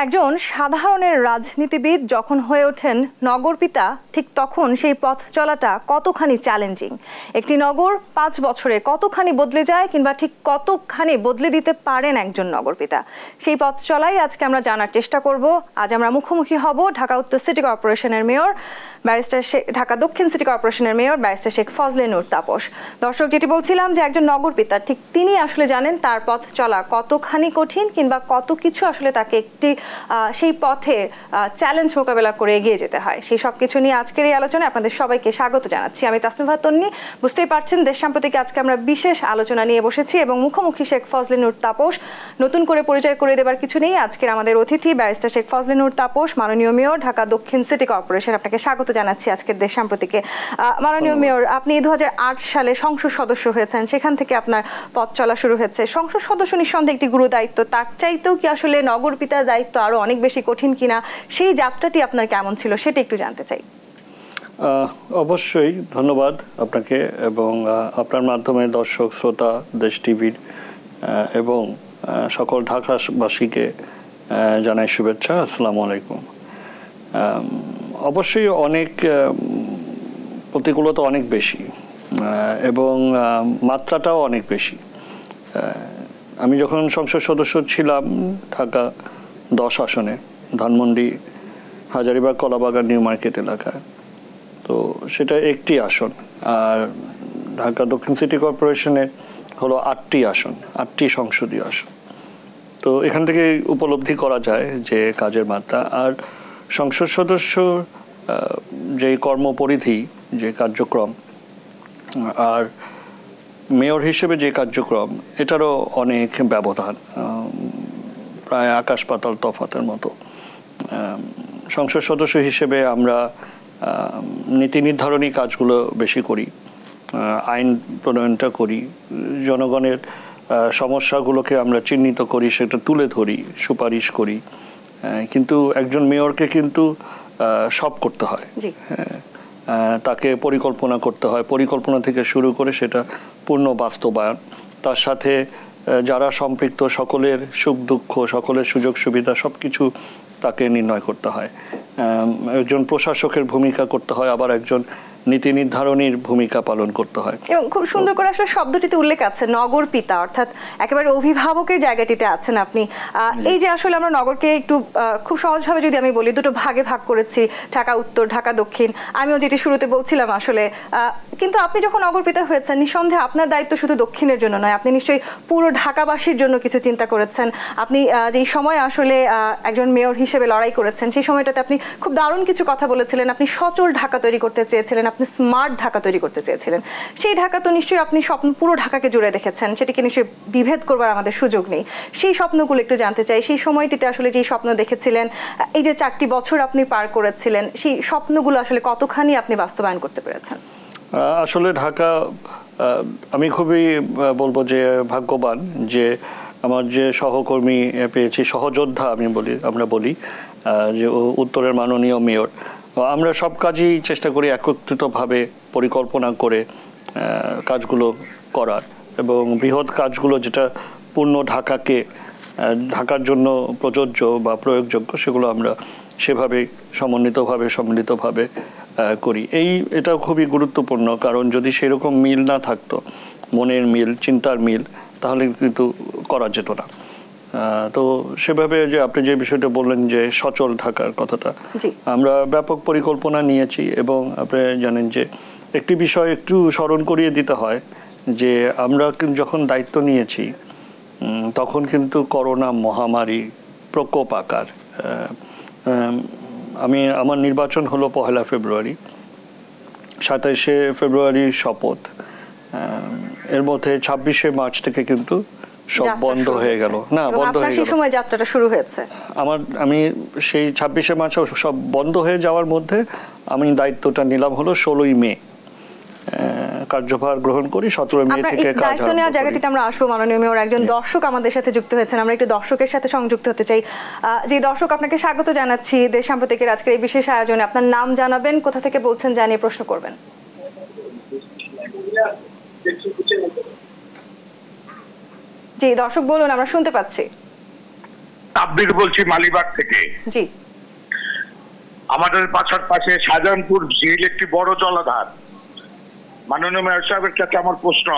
একজন সাধারণের রাজনীতিবিদ যখন হয়ে ওঠেন নগরপিতা, ঠিক তখন সেই পথ চলাটা কতখানি চ্যালেঞ্জিং। একটি নগর 5 বছরে কতখানি বদলে যায় কিংবা ঠিক কতখানি বদলে দিতে পারেন একজন নগরপিতা, সেই পথ চলাই আজকে আমরা জানার চেষ্টা করব। আজ আমরা মুখোমুখি হব ঢাকা উত্তর সিটি কর্পোরেশনের মেয়র ব্যারিস্টার ঢাকা দক্ষিণ সিটি কর্পোরেশনের মেয়র ব্যারিস্টার শেখ ফজলে নূর তাপস। দর্শক, যেটি বলছিলাম যে একজন নগরপিতা ঠিক তিনি আসলে জানেন তার পথ চলা কতখানি কঠিন কিংবা কত কিছু আসলে তাকে একটি সেই পথে চ্যালেঞ্জ মোকাবেলা করে এগিয়ে যেতে হয়। সেই সব কিছু নিয়ে আজকের এই আলোচনায় আপনাদের সবাইকে স্বাগত জানাচ্ছি। আমি তাসনিফা তন্নি। বুঝতেই পারছেন দেশ সাম্প্রতিক আজকে আমরা বিশেষ আলোচনা নিয়ে বসেছি এবং মুখোমুখি শেখ ফজলে নূর তাপস। নতুন করে পরিচয় করে দেবার কিছু নেই। আজকের আমাদের অতিথি ব্যারিস্টার শেখ ফজলে নূর তাপস, মাননীয় মেয়র ঢাকা দক্ষিণ সিটি কর্পোরেশন। আপনাকে স্বাগত জানাচ্ছি আজকের দেশ সাম্প্রতিকে। মাননীয় মেয়র, আপনি 2008 সালে সংসদ সদস্য হয়েছেন, সেখান থেকে আপনার পথ চলা শুরু হয়েছে। সংসদ সদস্য নিঃসন্দেহে একটি গুরু দায়িত্ব, তার চাইতেও কি আসলে নগরপিতার দায়িত্ব আরো অনেক বেশি কঠিন কিনা, সেই যাত্রাটি আপনার কেমন ছিল সেটা একটু জানতে চাই। অবশ্যই ধন্যবাদ আপনাকে এবং আপনার মাধ্যমে দর্শক শ্রোতা দেশ টিভির এবং সকল ঢাকাবাসীকে জানাই শুভেচ্ছা। আসসালামু আলাইকুম। অবশ্যই অনেক প্রতিকূলতা অনেক বেশি এবং মাত্রাটাও অনেক বেশি। আমি যখন সংসদ সদস্য ছিলাম ঢাকা 10 আসনে, ধানমন্ডি, হাজারীবাগ, কলাবাগান, নিউ মার্কেট এলাকায়, তো সেটা একটি আসন। আর ঢাকা দক্ষিণ সিটি কর্পোরেশনের হলো 8টি আসন, 8টি সংসদীয় আসন। তো এখান থেকে উপলব্ধি করা যায় যে কাজের মাত্রা আর সংসদ সদস্য যে কর্মপরিধি, যে কার্যক্রম আর মেয়র হিসেবে যে কার্যক্রম, এটারও অনেক ব্যবধান, প্রায় আকাশ পাতাল তফাতের মতো। সংসদ সদস্য হিসেবে আমরা নীতি নির্ধারণী কাজগুলো বেশি করি, আইন প্রণয়নটা করি, জনগণের সমস্যাগুলোকে আমরা চিহ্নিত করি, সেটা তুলে ধরি, সুপারিশ করি। কিন্তু একজন মেয়রকে কিন্তু সব করতে হয়। তাকে পরিকল্পনা করতে হয়, পরিকল্পনা থেকে শুরু করে সেটা পূর্ণ বাস্তবায়ন, তার সাথে যারা সম্পৃক্ত সকলের সুখ দুঃখ, সকলের সুযোগ সুবিধা সবকিছু তাকে নির্ণয় করতে হয়। একজন প্রশাসকের ভূমিকা করতে হয়, আবার একজন নীতি নির্ধারণীর ভূমিকা পালন করতে হয়। এবং খুব সুন্দর করে আসলে শব্দটিতে উল্লেখ আছে নগরপিতা, অর্থাৎ একেবারে অভিভাবকের জায়গাটিতে আছেন আপনি। এই যে আসলে আমরা নগরকে একটু খুব সহজভাবে যদি আমি বলি, দুটো ভাগে ভাগ করেছি, ঢাকা উত্তর, ঢাকা দক্ষিণ। আমিও যেটি শুরুতে বলছিলাম আসলে, কিন্তু আপনি যখন নগরপিতা হয়েছেন, নিঃসন্দেহে আপনার দায়িত্ব শুধু দক্ষিণের জন্য নয়, আপনি নিশ্চয়ই পুরো ঢাকাবাসীর জন্য কিছু চিন্তা করেছেন। আপনি যেই সময় আসলে একজন মেয়র হিসেবে লড়াই করেছেন, সেই সময়টাতে আপনি খুব দারুণ কিছু কথা বলেছিলেন। আপনি সচল ঢাকা তৈরি করতে চেয়েছিলেন, আপনি স্মার্ট ঢাকা তৈরি করতে চেয়েছিলেন। সেই ঢাকা তো নিশ্চয়ই আপনি স্বপ্ন পুরো ঢাকাকে জুড়ে দেখেছেন, সেটিকে নিশ্চয়ই বিভেদ করবার আমাদের সুযোগ নেই। সেই স্বপ্নগুলো একটু জানতে চাই। সেই সময়টিতে আসলে যেই স্বপ্ন দেখেছিলেন, এই যে 4টি বছর আপনি পার করেছিলেন, সেই স্বপ্নগুলো আসলে কতখানি আপনি বাস্তবায়ন করতে পেরেছেন? আসলে ঢাকা, আমি খুবই বলবো যে ভাগ্যবান যে আমার যে সহকর্মী পেয়েছি, সহযোদ্ধা আমরা বলি যে উত্তরের মাননীয় মেয়র। আমরা সব কাজই চেষ্টা করি একত্রিতভাবে পরিকল্পনা করে কাজগুলো করার, এবং বৃহৎ কাজগুলো যেটা পূর্ণ ঢাকার জন্য প্রযোজ্য বা প্রয়োগযোগ্য, সেগুলো আমরা সেভাবে সম্মিলিতভাবে করি। এটা খুবই গুরুত্বপূর্ণ, কারণ যদি সেরকম মিল না থাকতো, মনের মিল, চিন্তার মিল, তাহলে কিন্তু করা যেত না। তো সেভাবে যে আপনি যে বিষয়টা বললেন যে সচল ঢাকার কথাটা, আমরা ব্যাপক পরিকল্পনা নিয়েছি। এবং আপনি জানেন যে একটি বিষয় একটু স্মরণ করিয়ে দিতে হয় যে আমরা যখন দায়িত্ব নিয়েছি তখন কিন্তু করোনা মহামারী প্রকোপ আকার। আমার নির্বাচন হলো 1 ফেব্রুয়ারি, 27 ফেব্রুয়ারি শপথ, এর মধ্যে 26 মার্চ থেকে কিন্তু সব বন্ধ হয়ে গেল। না, বন্ধ হয়ে গেল, সেই সময় যাত্রাটা শুরু হয়েছে। আমি সেই 26 মার্চ সব বন্ধ হয়ে যাওয়ার মধ্যে আমি দায়িত্বটা নিলাম হলো 16 মে, কার্যভার গ্রহণ করি। 17 মে থেকে দায়িত্ব নেওয়ার জায়গাটিতে আমরা আসবো। মাননীয় মেয়র, একজন দর্শক আমাদের সাথে যুক্ত হয়েছেন, আমরা একটু দর্শকের সাথে সংযুক্ত হতে চাই। যে দর্শক, আপনাকে স্বাগত জানাচ্ছি দেশ সাম্প্রতিকের আজকের এই বিশেষ আয়োজনে। আপনার নাম জানাবেন, কোথা থেকে বলছেন, জানিয়ে প্রশ্ন করবেন। জি দর্শক বলুন, আমরা শুনতে পাচ্ছি। সাব্বির বলছি মালিবাগ থেকে। জি। আমাদের বাসার পাশে শাহজাহানপুর ঝিল একটি বড় জলাধার। মাননীয় মেয়র সাহেবের কাছে আমার প্রশ্ন,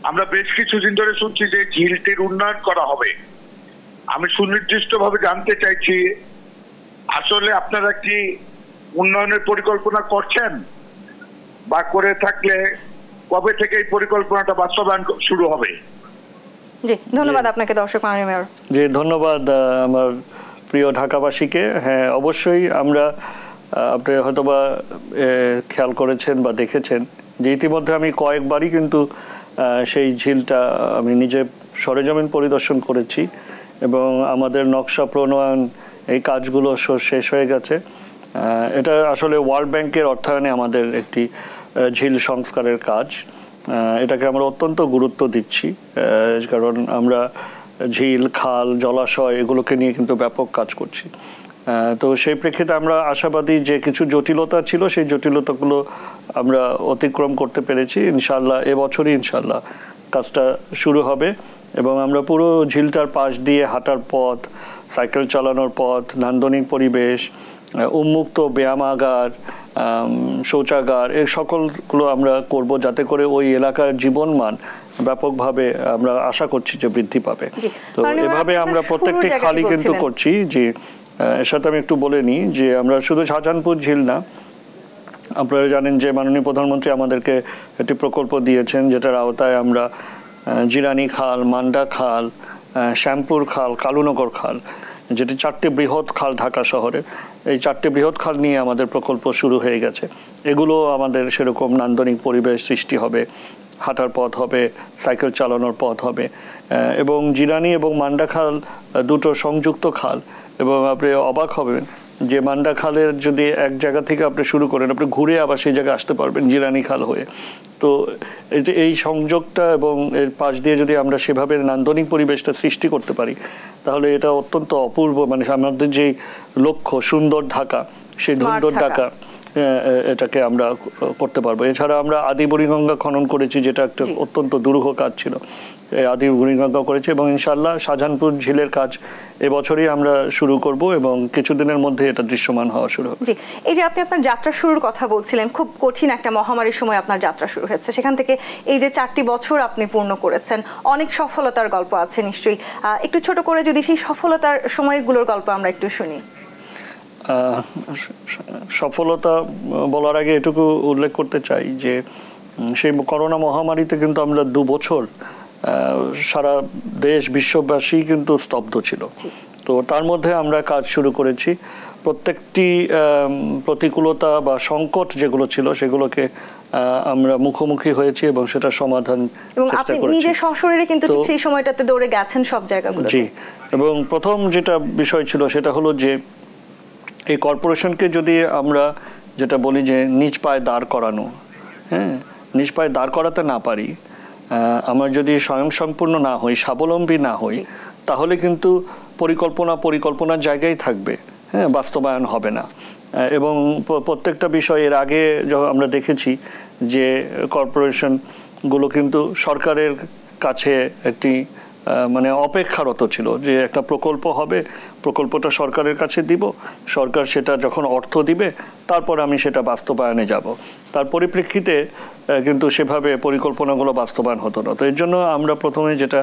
আমরা বেশ কিছুদিন ধরে শুনছি যে ঝিলটির উন্নয়ন করা হবে। আমি সুনির্দিষ্টভাবে জানতে চাইছি, আসলে আপনারা কি উন্নয়নের পরিকল্পনা করছেন, বা করে থাকলে কবে থেকে এই পরিকল্পনাটা বাস্তবায়ন শুরু হবে? জি, ধন্যবাদ আপনাকে দর্শক। মাননীয় মেয়র। জি, ধন্যবাদ আমার প্রিয় ঢাকাবাসীকে। হ্যাঁ, অবশ্যই আমরা, আপনি হয়তোবা খেয়াল করেছেন বা দেখেছেন যে ইতিমধ্যে আমি কয়েকবারই কিন্তু সেই ঝিলটা আমি নিজে সরেজমিন পরিদর্শন করেছি এবং আমাদের নকশা প্রণয়ন এই কাজগুলো শেষ হয়ে গেছে। এটা আসলে ওয়ার্ল্ড ব্যাংকের অর্থায়নে আমাদের একটি ঝিল সংস্কারের কাজ। এটাকে আমরা অত্যন্ত গুরুত্ব দিচ্ছি, কারণ আমরা ঝিল, খাল, জলাশয় এগুলোকে নিয়ে কিন্তু ব্যাপক কাজ করছি। তো সেই প্রেক্ষিতে আমরা আশাবাদী যে কিছু জটিলতা ছিল সেই জটিলতাগুলো আমরা অতিক্রম করতে পেরেছি। ইনশাআল্লাহ এবছরই ইনশাআল্লাহ কাজটা শুরু হবে এবং আমরা পুরো ঝিলটার পাশ দিয়ে হাঁটার পথ, সাইকেল চালানোর পথ, নান্দনিক পরিবেশ, উন্মুক্ত ব্যায়ামাগার, শৌচাগার, এই সকলগুলো আমরা করব যাতে করে ওই এলাকার জীবনমান ব্যাপকভাবে আমরা আশা করছি যে বৃদ্ধি পাবে। তো এভাবে আমরা প্রত্যেকটি খালি কিন্তু করছি। যে এর সাথে আমি একটু বলে নিই যে আমরা শুধু শাহজাহানপুর ঝিল না, আপনারা জানেন যে মাননীয় প্রধানমন্ত্রী আমাদেরকে একটি প্রকল্প দিয়েছেন যেটার আওতায় আমরা জিরানি খাল, মান্ডা খাল, শ্যামপুর খাল, কালুনগর খাল, যেটি 4টি বৃহৎ খাল ঢাকা শহরে, এই 4টি বৃহৎ খাল নিয়ে আমাদের প্রকল্প শুরু হয়ে গেছে। এগুলো আমাদের সেরকম নান্দনিক পরিবেশ সৃষ্টি হবে, হাঁটার পথ হবে, সাইকেল চালানোর পথ হবে এবং জিরানি এবং মান্ডা খাল দুটো সংযুক্ত খাল এবং আপনি অবাক হবেন যে মান্ডা খালের যদি এক জায়গা থেকে আপনি শুরু করেন, আপনি ঘুরে আবার সেই জায়গায় আসতে পারবেন জিরানি খাল হয়ে। তো এই সংযোগটা এবং এর পাশ দিয়ে যদি আমরা সেভাবে নান্দনিক পরিবেশটা সৃষ্টি করতে পারি তাহলে এটা অত্যন্ত অপূর্ব, মানে আমাদের যে লক্ষ্য সুন্দর ঢাকা, সেই সুন্দর ঢাকা এটাকে আমরা করতে পারবো। এছাড়া আমরা আদি বুড়িগঙ্গা খনন করেছি, যেটা একটা অত্যন্ত দুরূহ কাজ ছিল। আদি বুড়িগঙ্গা করেছি এবং ইনশাআল্লাহ শাহজাহানপুর ঝিলের কাজ এবছরই আমরা শুরু করব এবং কিছুদিনের মধ্যে এটা দৃশ্যমান হওয়া শুরু হবে। জি, এই যে আপনি আপনার যাত্রা শুরুর কথা বলছিলেন, খুব কঠিন একটা মহামারীর সময় আপনার যাত্রা শুরু হয়েছে, সেখান থেকে এই যে 4টি বছর আপনি পূর্ণ করেছেন, অনেক সফলতার গল্প আছে নিশ্চয়ই। একটু ছোট করে যদি সেই সফলতার সময়গুলোর গল্প আমরা একটু শুনি। সফলতা বলার আগে এটুকু উল্লেখ করতে চাই যে সেই করোনা মহামারীতে কিন্তু আমরা 2 বছর সারা দেশ, বিশ্ববাসী কিন্তু স্তব্ধ ছিল। তো তার মধ্যে আমরা কাজ শুরু করেছি। প্রত্যেকটি প্রতিকূলতা বা সংকট যেগুলো ছিল সেগুলোকে আমরা মুখোমুখি হয়েছি এবং সেটা সমাধান চেষ্টা করেছি। নিজে সশরীরে কিন্তু ঠিক সেই সময়টাতে দৌড়ে গেছেন সব জায়গাগুলোতে। জি, এবং প্রথম যেটা বিষয় ছিল সেটা হলো যে এই কর্পোরেশনকে যদি আমরা যেটা বলি যে নিজ পায়ে দাঁড় করানো, হ্যাঁ, নিজ পায়ে দাঁড় করাতে না পারি, আমরা যদি স্বয়ংসম্পূর্ণ না হই, স্বাবলম্বী না হই, তাহলে কিন্তু পরিকল্পনার জায়গায় থাকবে, হ্যাঁ, বাস্তবায়ন হবে না। এবং প্রত্যেকটা বিষয় এর আগে আমরা দেখেছি যে কর্পোরেশনগুলো কিন্তু সরকারের কাছে একটি মানে অপেক্ষারত ছিল যে একটা প্রকল্প হবে, প্রকল্পটা সরকারের কাছে দিব, সরকার সেটা যখন অর্থ দিবে তারপর আমি সেটা বাস্তবায়নে যাব। তার পরিপ্রেক্ষিতে কিন্তু সেভাবে পরিকল্পনাগুলো বাস্তবায়ন হতো না। তো এর জন্য আমরা প্রথমে যেটা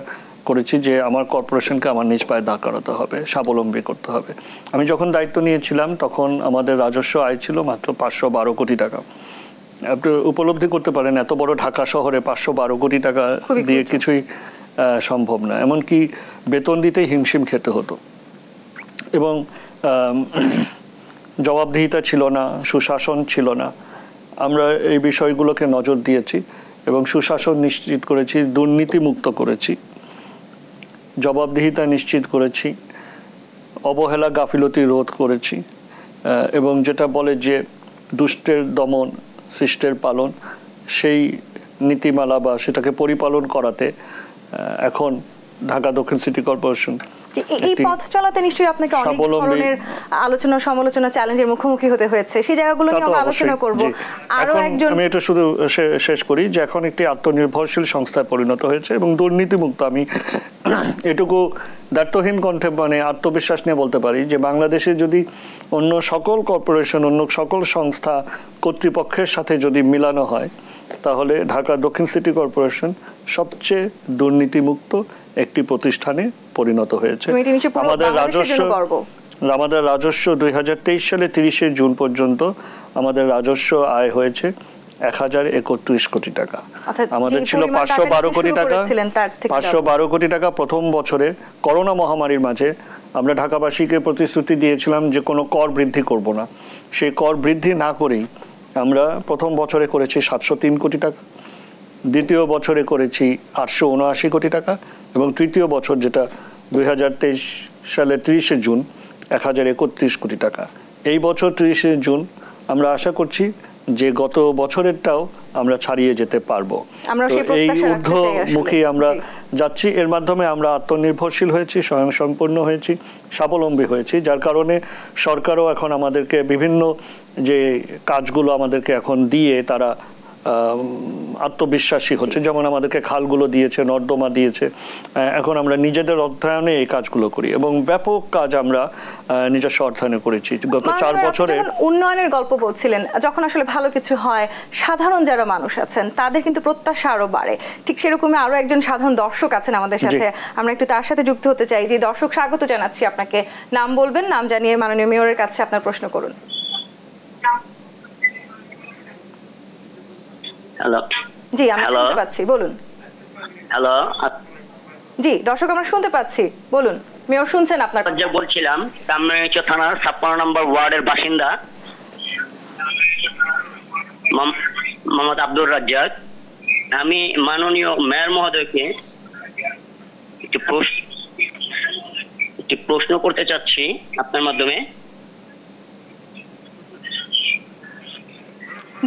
করেছি যে আমার কর্পোরেশনকে আমার নিজ পায়ে দাঁড় করাতে হবে, স্বাবলম্বী করতে হবে। আমি যখন দায়িত্ব নিয়েছিলাম তখন আমাদের রাজস্ব আয় ছিল মাত্র 512 কোটি টাকা। আপনি উপলব্ধি করতে পারেন এত বড় ঢাকা শহরে 512 কোটি টাকা দিয়ে কিছুই সম্ভব না, এমনকি বেতন দিতেই হিমশিম খেতে হতো এবং জবাবদিহিতা ছিল না, সুশাসন ছিল না। আমরা এই বিষয়গুলোকে নজর দিয়েছি এবং সুশাসন নিশ্চিত করেছি, দুর্নীতিমুক্ত করেছি, জবাবদিহিতা নিশ্চিত করেছি, অবহেলা গাফিলতি রোধ করেছি এবং যেটা বলে যে দুষ্টের দমন শিষ্টের পালন, সেই নীতিমালা বা সেটাকে পরিপালন করাতে এখন ঢাকা দক্ষিণ সিটি কর্পোরেশন এই পথ চলাতে নিশ্চয়ই আপনাকে অনেক ধরনের আলোচনা সমালোচনা চ্যালেঞ্জের মুখোমুখি হতে হয়েছে, সেই জায়গাগুলো নিয়ে আমরা আলোচনা করব। আরো একজন, আমি এটা শুধু শেষ করি যে এখন একটি আত্মনির্ভরশীল সংস্থায় পরিণত হয়েছে এবং দুর্নীতিমুক্ত। আমি এটুকু দায়িত্বহীন কণ্ঠে মানে আত্মবিশ্বাস নিয়ে বলতে পারি যে বাংলাদেশে যদি অন্য সকল কর্পোরেশন, অন্য সকল সংস্থা কর্তৃপক্ষের সাথে যদি মিলানো হয়, তাহলে ঢাকা দক্ষিণ সিটি কর্পোরেশন সবচেয়ে দুর্নীতিমুক্ত একটি প্রতিষ্ঠানে পরিণত হয়েছে। আমাদের রাজস্ব 2023 সালে 30শে জুন পর্যন্ত আমাদের রাজস্ব আয় হয়েছে 1031 কোটি টাকা। আমাদের ছিল 512 কোটি টাকা। 512 কোটি টাকা প্রথম বছরে করোনা মহামারীর মাঝে আমরা ঢাকাবাসীকে প্রতিশ্রুতি দিয়েছিলাম যে কোনো কর বৃদ্ধি করব না। সেই কর বৃদ্ধি না করেই আমরা প্রথম বছরে করেছি 703 কোটি টাকা, দ্বিতীয় বছরে করেছি 879 কোটি টাকা এবং তৃতীয় বছর যেটা 2023 সালের 30শে জুন 1031 কোটি টাকা। এই বছর 30শে জুন আমরা আশা করছি যে গত বছরেরটাও আমরা ছাড়িয়ে যেতে পারবো। এই ঊর্ধ্বমুখী আমরা যাচ্ছি। এর মাধ্যমে আমরা আত্মনির্ভরশীল হয়েছি, স্বয়ংসম্পূর্ণ হয়েছি, স্বাবলম্বী হয়েছি, যার কারণে সরকারও এখন আমাদেরকে বিভিন্ন যে কাজগুলো আমাদেরকে এখন দিয়ে তারা আত্মবিশ্বাসী হচ্ছে। যেমন আমাদেরকে খালগুলো দিয়েছে, নর্দমা দিয়েছে, এখন আমরা নিজেদের অর্থায়নে এই কাজগুলো করি এবং ব্যাপক কাজ আমরা নিজস্ব অর্থায়নে করেছি গত 4 বছরে। উন্নয়নের গল্প বলছিলেন, যখন আসলে ভালো কিছু হয় সাধারণ যারা মানুষ আছেন তাদের কিন্তু প্রত্যাশা আরো বাড়ে। ঠিক সেরকমই আরো একজন সাধারণ দর্শক আছেন আমাদের সাথে, আমরা একটু তার সাথে যুক্ত হতে চাই। যে দর্শক, স্বাগত জানাচ্ছি আপনাকে। নাম বলবেন, নাম জানিয়ে মাননীয় মেয়রের কাছে আপনার প্রশ্ন করুন। হ্যালো। জি, আমরা শুনতে পাচ্ছি, বলুন। হ্যালো। জি দর্শক, আমরা শুনতে পাচ্ছি, বলুন। মেয়র শুনছেন আপনার কথা। বলছিলাম কামরাঙ্গীরচর থানার 56 নম্বর ওয়ার্ডের বাসিন্দা মোহাম্মদ আব্দুর রাজ্জাক। আমি মাননীয় মেয়র মহোদয়কে একটি প্রশ্ন করতে চাচ্ছি আপনার মাধ্যমে।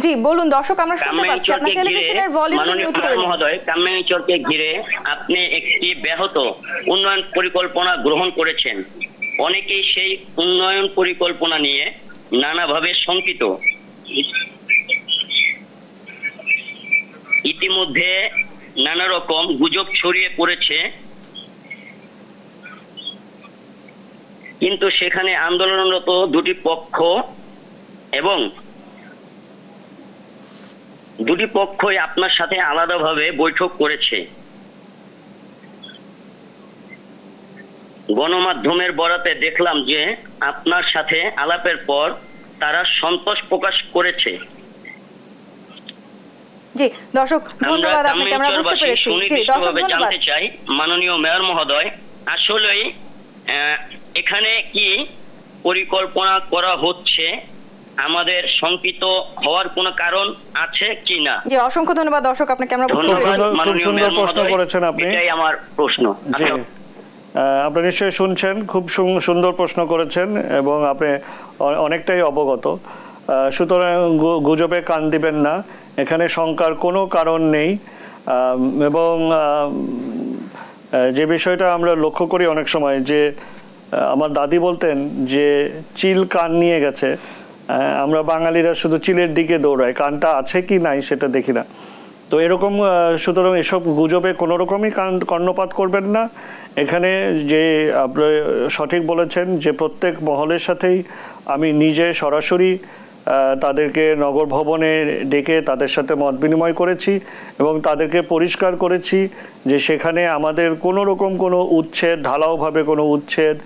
জি বলুন দর্শক, আমরা শুনতে পাচ্ছি। আপনার টেলিভিশনের ভলিউম মিউট করে দিন। মহোদয়, কামরাঙ্গীরচরকে ঘিরে আপনি একটি ব্যাহত উন্নয়ন পরিকল্পনা গ্রহণ করেছেন। অনেকেই সেই উন্নয়ন পরিকল্পনা নিয়ে নানাভাবে শঙ্কিত। ইতিমধ্যে নানা রকম গুজব ছড়িয়ে পড়েছে, কিন্তু সেখানে আন্দোলনরত দুটি পক্ষ এবং দুটি পক্ষই আপনার সাথে আলাদাভাবে বৈঠক করেছে। গণমাধ্যমের বরাতে দেখলাম যে আপনার সাথে আলাপের পর তারা সন্তোষ প্রকাশ করেছে। জি দর্শক, ধন্যবাদ আপনাকে, আমরা বুঝতে পেরেছি। জি দর্শক, জানতে চাই মাননীয় মেয়র মহোদয়, আসলেই এখানে কি পরিকল্পনা করা হচ্ছে? আমাদের শঙ্কিত হওয়ার কোনো কারণ আছে কিনা? জি অসংখ্য ধন্যবাদ দর্শক আপনাকে, আমরা বুঝতে পেরেছি। খুব সুন্দর প্রশ্ন করেছেন আপনি। এটাই আমার প্রশ্ন। জি, আপনি নিশ্চয়ই শুনছেন, খুব সুন্দর প্রশ্ন করেছেন এবং আপনি অনেকটাই অবগত। সুতরাং গুজবে কান দিবেন না, এখানে শঙ্কার কোনো কারণ নেই। এবং যে বিষয়টা আমরা লক্ষ্য করি অনেক সময়, যে আমার দাদি বলতেন যে চিল কান নিয়ে গেছে, আমরা বাঙালিরা শুধু চিলের দিকে দৌড়াই, কানটা আছে কি নাই সেটা দেখি না। তো এরকম, সুতরাং এসব গুজবে কোনো রকমই কর্ণপাত করবেন না। এখানে যে আপনি সঠিক বলেছেন যে প্রত্যেক মহলের সাথেই আমি নিজে সরাসরি তাদেরকে নগর ভবনে ডেকে তাদের সাথে মত বিনিময় করেছি এবং তাদেরকে পরিষ্কার করেছি যে সেখানে আমাদের কোনো রকম কোনো উচ্ছেদ, ঢালাওভাবে কোনো উচ্ছেদ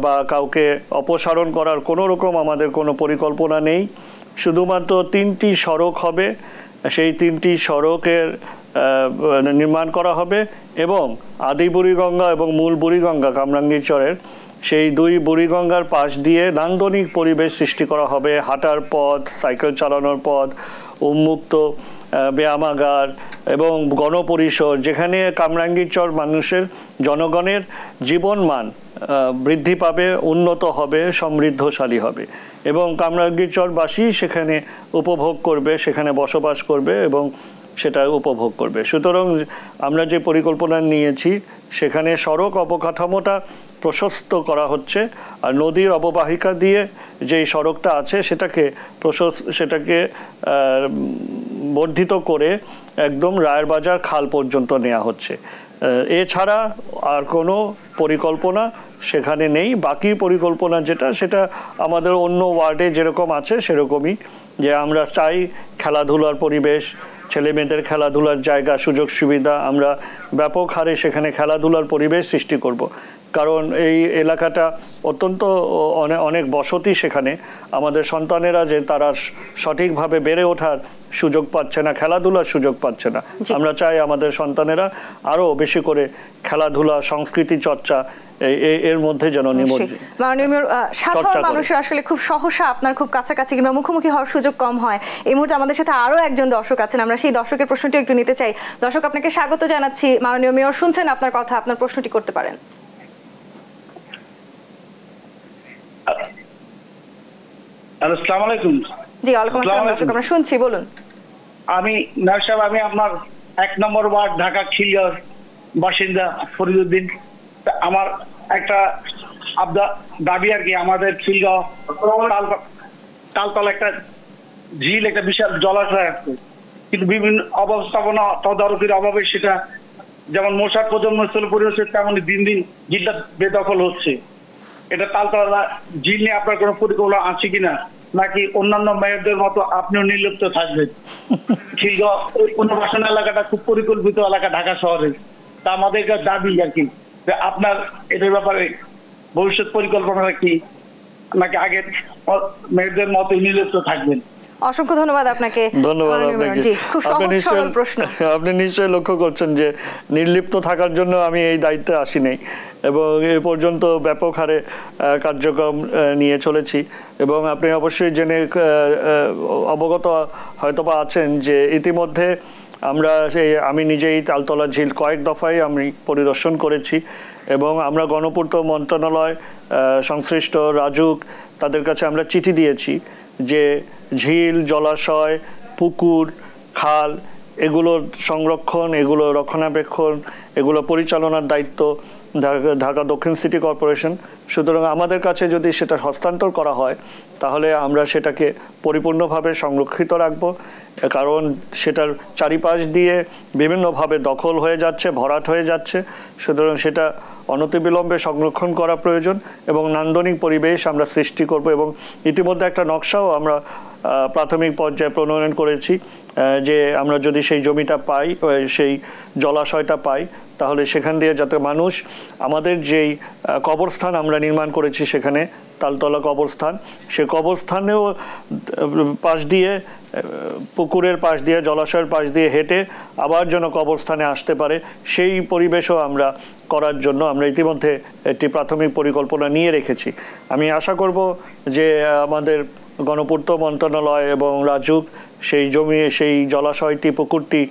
বা কাউকে অপসারণ করার কোনো রকম আমাদের কোনো পরিকল্পনা নেই। শুধুমাত্র 3টি সড়ক হবে, সেই 3টি সড়কের নির্মাণ করা হবে এবং আদি বুড়িগঙ্গা এবং মূল বুড়িগঙ্গা কামরাঙ্গীরচরের সেই 2 বুড়িগঙ্গার পাশ দিয়ে নান্দনিক পরিবেশ সৃষ্টি করা হবে। হাঁটার পথ, সাইকেল চালানোর পথ, উন্মুক্ত ব্যায়ামাগার এবং গণপরিসর, যেখানে কামরাঙ্গীরচর মানুষের, জনগণের জীবনমান বৃদ্ধি পাবে, উন্নত হবে, সমৃদ্ধশালী হবে এবং কামরাঙ্গীরচরবাসী সেখানে উপভোগ করবে, সেখানে বসবাস করবে এবং সেটা উপভোগ করবে। সুতরাং আমরা যে পরিকল্পনা নিয়েছি সেখানে সড়ক অবকাঠামোটা প্রশস্ত করা হচ্ছে, আর নদীর অববাহিকা দিয়ে যেই সড়কটা আছে সেটাকে বর্ধিত করে একদম রায়েরবাজার খাল পর্যন্ত নেওয়া হচ্ছে। এছাড়া আর কোনো পরিকল্পনা সেখানে নেই। বাকি পরিকল্পনা সেটা আমাদের অন্য ওয়ার্ডে যেরকম আছে সেরকমই, যে আমরা চাই খেলাধুলার পরিবেশ, ছেলে মেয়েদের খেলাধুলার জায়গা, সুযোগ সুবিধা, আমরা ব্যাপক হারে সেখানে খেলাধুলার পরিবেশ সৃষ্টি করব। কারণ এই এলাকাটা অত্যন্ত অনেক বসতি, সেখানে আমাদের সন্তানেরা যে তারা সঠিকভাবে বেড়ে ওঠার সুযোগ পাচ্ছে না, খেলাধুলার সুযোগ পাচ্ছে না। আমরা চাই আমাদের সন্তানেরা আরো বেশি করে খেলাধুলা, সংস্কৃতি চর্চা এর মধ্যে যেন সাধারণ মানুষের আসলে খুব সহসা আপনার খুব কাছাকাছি কিংবা মুখোমুখি হওয়ার সুযোগ কম হয়। এই মুহূর্তে আমাদের সাথে আরো একজন দর্শক আছেন, আমরা সেই দর্শকের প্রশ্নটি একটু নিতে চাই। দর্শক, আপনাকে স্বাগত জানাচ্ছি। মাননীয় মেয়র শুনছেন আপনার কথা, আপনার প্রশ্নটি করতে পারেন। আসসালামু আলাইকুম। জি, ওয়ালাইকুম আসসালাম। দর্শক, আমরা শুনছি, বলুন। আমি নায়ক সাহেব, আমি আপনার 1 নম্বর ওয়ার্ড ঢাকা খিলগাঁও বাসিন্দা ফরিদউদ্দিন। আমার একটা দাবি আর কি, আমাদের খিলগাঁও তালতলা একটা ঝিল, একটা বিশাল জলাশয় আছে, কিন্তু বিভিন্ন অবস্থাপনা তদারকির অভাবে সেটা যেমন মশার প্রজন্মস্থল পরিবেশ, তেমনি দিন দিন ঝিলটা বেদখল হচ্ছে। এটা তালতলা ঝিল নিয়ে আপনার কোনো পরিকল্পনা আছে কিনা, নাকি অন্যান্য মেয়রদের মতো আপনিও নির্লিপ্ত থাকবেন? খিলগাঁও পুনর্বাসন এলাকাটা খুব পরিকল্পিত এলাকা ঢাকা শহরে, তা আমাদের দাবি আর কি আপনার এটার ব্যাপারে ভবিষ্যৎ পরিকল্পনা কি, নাকি আগের মেয়রদের মতো নির্লিপ্ত থাকবেন? অসংখ্য ধন্যবাদ আপনাকে। ধন্যবাদ আপনাকে। খুব সহজ সরল প্রশ্ন। আপনি নিশ্চয়ই লক্ষ্য করছেন যে নির্লিপ্ত থাকার জন্য আমি এই দায়িত্বে আসি নাই, এবং এ পর্যন্ত ব্যাপক হারে কার্যক্রম নিয়ে চলেছি। এবং আপনি অবশ্যই জেনে অবগত হয়তোবা আছেন যে ইতিমধ্যে আমি নিজেই তালতলা ঝিল কয়েক দফায় আমি পরিদর্শন করেছি, এবং আমরা গণপূর্ত মন্ত্রণালয়, সংশ্লিষ্ট রাজুক, তাদের কাছে আমরা চিঠি দিয়েছি যে ঝিল, জলাশয়, পুকুর, খাল এগুলোর সংরক্ষণ, এগুলো রক্ষণাবেক্ষণ, এগুলো পরিচালনার দায়িত্ব ঢাকা দক্ষিণ সিটি কর্পোরেশন। সুতরাং আমাদের কাছে যদি সেটা হস্তান্তর করা হয় তাহলে আমরা সেটাকে পরিপূর্ণভাবে সংরক্ষিত রাখব, কারণ সেটার চারিপাশ দিয়ে বিভিন্নভাবে দখল হয়ে যাচ্ছে, ভরাট হয়ে যাচ্ছে। সুতরাং সেটা অনতিবিলম্বে সংরক্ষণ করা প্রয়োজন, এবং নান্দনিক পরিবেশ আমরা সৃষ্টি করব। এবং ইতিমধ্যে একটা নকশাও আমরা প্রাথমিক পর্যায়ে প্রণয়ন করেছি, যে আমরা যদি সেই জমিটা পাই, সেই জলাশয়টা পাই, তাহলে সেখান দিয়ে যাতে মানুষ, আমাদের যেই কবরস্থান আমরা নির্মাণ করেছি সেখানে তালতলা কবরস্থান, সে কবরস্থানেও পাশ দিয়ে, পুকুরের পাশ দিয়ে, জলাশয়ের পাশ দিয়ে হেঁটে আবার যেন কবরস্থানে আসতে পারে, সেই পরিবেশও আমরা করার জন্য আমরা ইতিমধ্যে একটি প্রাথমিক পরিকল্পনা নিয়ে রেখেছি। আমি আশা করব যে আমাদের গণপূর্ত মন্ত্রণালয় এবং রাজুক সেই জলাশয়টি, পুকুরটি,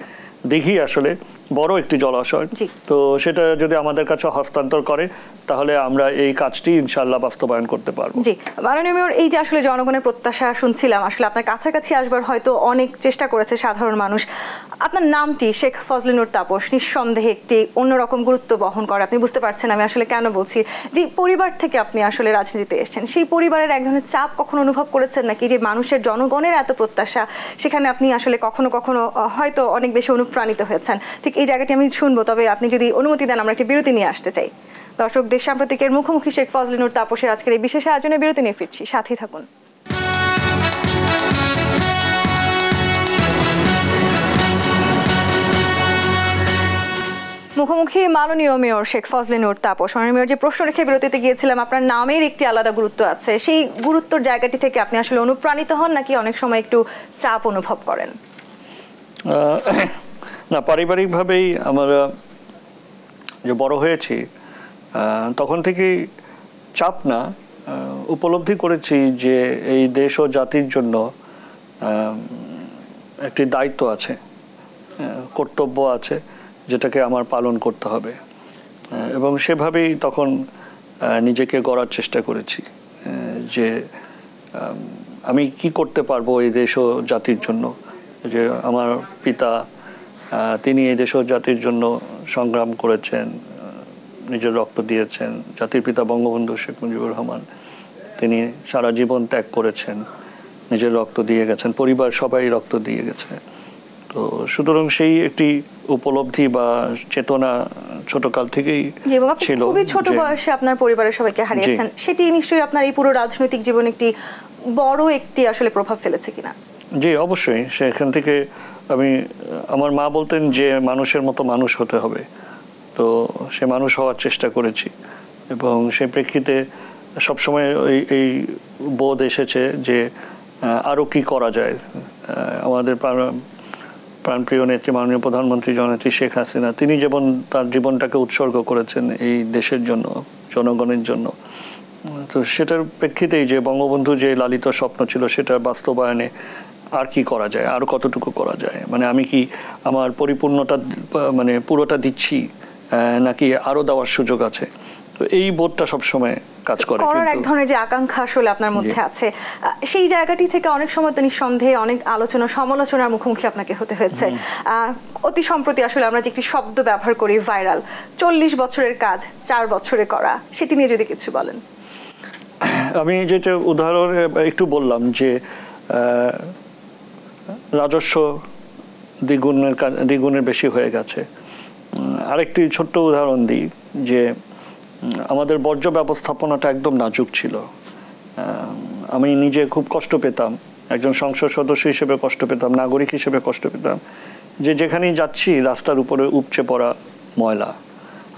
দিঘি আসলে বড় একটি জলাশয়, তো সেটা যদি আমাদের কাছে হস্তান্তর করে তাহলে আমরা এই কাজটি ইনশাআল্লাহ বাস্তবায়ন করতে পারবো। জি, মাননীয় মেয়র, এই যে আসলে জনগণের প্রত্যাশা শুনছিলাম, আসলে আপনার কাছাকাছি আসবার হয়তো অনেক চেষ্টা করেছে সাধারণ মানুষ। আপনার নামটি শেখ ফজলে নূর তাপস নিঃসন্দেহে একটি অন্যরকম গুরুত্ব বহন করে। আপনি বুঝতে পারছেন আমি আসলে কেন বলছি। যে পরিবার থেকে আপনি আসলে রাজনীতিতে এসেছেন, সেই পরিবারের এক ধরনের চাপ কখনো অনুভব করেছেন নাকি? যে মানুষের, জনগণের এত প্রত্যাশা, সেখানে আপনি আসলে কখনো কখনো হয়তো অনেক বেশি অনুপ্রাণিত হয়েছেন। ঠিক এই জায়গাটি আমি শুনবো, তবে আপনি যদি অনুমতি দেন আমরা একটি বিরতি নিয়ে আসতে চাই। দর্শক, দেশ সাম্প্রতিকের মুখোমুখি শেখ ফজলে নূর তাপসের আজকের এই বিশেষ আয়োজনে বিরতি নিয়ে ফিরছি, সাথেই থাকুন। মুখোমুখি মাননীয় মেয়র শেখ ফজলে নূর তাপস। মাননীয় মেয়র, যে প্রশ্ন রেখে বিরতিতে গিয়েছিলাম, আপনার নামের একটি আলাদা গুরুত্ব আছে, সেই গুরুত্বর জায়গাটি থেকে আপনি আসলে অনুপ্রাণিত হন নাকি অনেক সময় একটু চাপ অনুভব করেন? না, পারিবারিকভাবেই আমরা যে বড় হয়েছি তখন থেকেই চাপ না, উপলব্ধি করেছি যে এই দেশ ও জাতির জন্য একটি দায়িত্ব আছে, কর্তব্য আছে, যেটাকে আমার পালন করতে হবে, এবং সেভাবেই তখন নিজেকে গড়ার চেষ্টা করেছি যে আমি কি করতে পারবো এই দেশ ও জাতির জন্য। যে আমার পিতা তিনি এই দেশ ও জাতির জন্য সংগ্রাম করেছেন, নিজের রক্ত দিয়েছেন। জাতির পিতা বঙ্গবন্ধু শেখ মুজিবুর রহমান তিনি সারা জীবন ত্যাগ করেছেন, নিজের রক্ত দিয়ে গেছেন, পরিবার সবাই রক্ত দিয়ে গেছে। তো সুতরাং সেই একটি উপলব্ধি বা চেতনা ছোটকাল থেকেই ছিল। খুবই ছোট বয়সে আপনার পরিবারের সবাইকে হারিয়েছেন, সেটি নিশ্চয়ই আপনার এই পুরো রাজনৈতিক জীবনে একটি বড় একটি আসলে প্রভাব ফেলেছে কিনা? জি, অবশ্যই। সেখান থেকে আমার মা বলতেন যে মানুষের মতো মানুষ হতে হবে, তো সে মানুষ হওয়ার চেষ্টা করেছি এবং সেই প্রেক্ষিতে সবসময় এই বোধ এসেছে যে আরও কি করা যায়। আমাদের প্রাণপ্রিয় নেত্রী মাননীয় প্রধানমন্ত্রী জননেত্রী শেখ হাসিনা তিনি যেমন তার জীবনটাকে উৎসর্গ করেছেন এই দেশের জন্য, জনগণের জন্য, তো সেটার প্রেক্ষিতেই যে বঙ্গবন্ধু যে লালিত স্বপ্ন ছিল সেটার বাস্তবায়নে আর কি করা যায়, আর কতটুকু করা যায়, মানে আমি কি আমার পরিপূর্ণতা মানে পুরোটা দিচ্ছি নাকি আরো দেওয়ার সুযোগ আছে। তো এই বোধটা সবসময় কাজ করে, করার এক ধরনের যে আকাঙ্ক্ষা আসলে আপনার মধ্যে আছে, সেই জায়গাটি থেকে অনেক সময় তো নিঃসন্দেহে অনেক আলোচনা সমালোচনার মুখোমুখি আপনাকে হতে হয়েছে। অতি সম্প্রতি আসলে আমরা যে একটি শব্দ ব্যবহার করি ভাইরাল, 40 বছরের কাজ 4 বছরে করা, সেটি নিয়ে যদি কিছু বলেন। আমি যেটা উদাহরণ একটু বললাম যে রাজস্ব দ্বিগুণের বেশি হয়ে গেছে। আরেকটি ছোট্ট উদাহরণ দিই যে আমাদের বর্জ্য ব্যবস্থাপনাটা একদম নাজুক ছিল। আমি নিজে খুব কষ্ট পেতাম, একজন সংসদ সদস্য হিসেবে কষ্ট পেতাম, নাগরিক হিসেবে কষ্ট পেতাম যে যেখানেই যাচ্ছি রাস্তার উপরে উপচে পড়া ময়লা,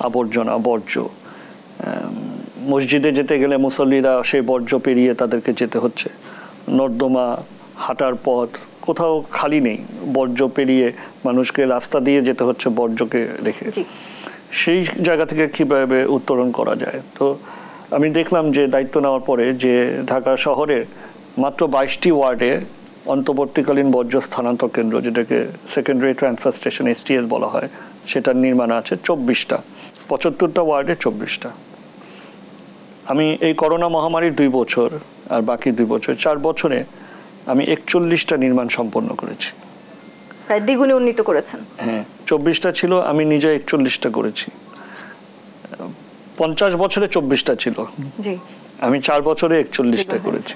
আবর্জনা, বর্জ্য। মসজিদে যেতে গেলে মুসল্লিরা সেই বর্জ্য পেরিয়ে তাদেরকে যেতে হচ্ছে, নর্দমা, হাঁটার পথ কোথাও খালি নেই, বর্জ্য পেরিয়ে মানুষকে রাস্তা দিয়ে যেতে হচ্ছে বর্জ্যকে রেখে। সেই জায়গা থেকে কীভাবে উত্তরণ করা যায়। তো আমি দেখলাম যে দায়িত্ব নেওয়ার পরে যে ঢাকা শহরে মাত্র 22টি ওয়ার্ডে অন্তর্বর্তীকালীন বর্জ্য স্থানান্তর কেন্দ্র, যেটাকে সেকেন্ডারি ট্রান্সফার স্টেশন STS বলা হয়, সেটার নির্মাণ আছে 24টা, 75টা ওয়ার্ডে 24টা। আমি এই করোনা মহামারীর 2 বছর আর বাকি 2 বছর, 4 বছরে আমি 41টা নির্মাণ সম্পন্ন করেছি। প্রায় দ্বিগুণে উন্নীত করেছেন। হ্যাঁ, 24টা ছিল, আমি নিজে 41টা করেছি। 50 বছরে 24টা ছিল, আমি 4 বছরে 41টা করেছি।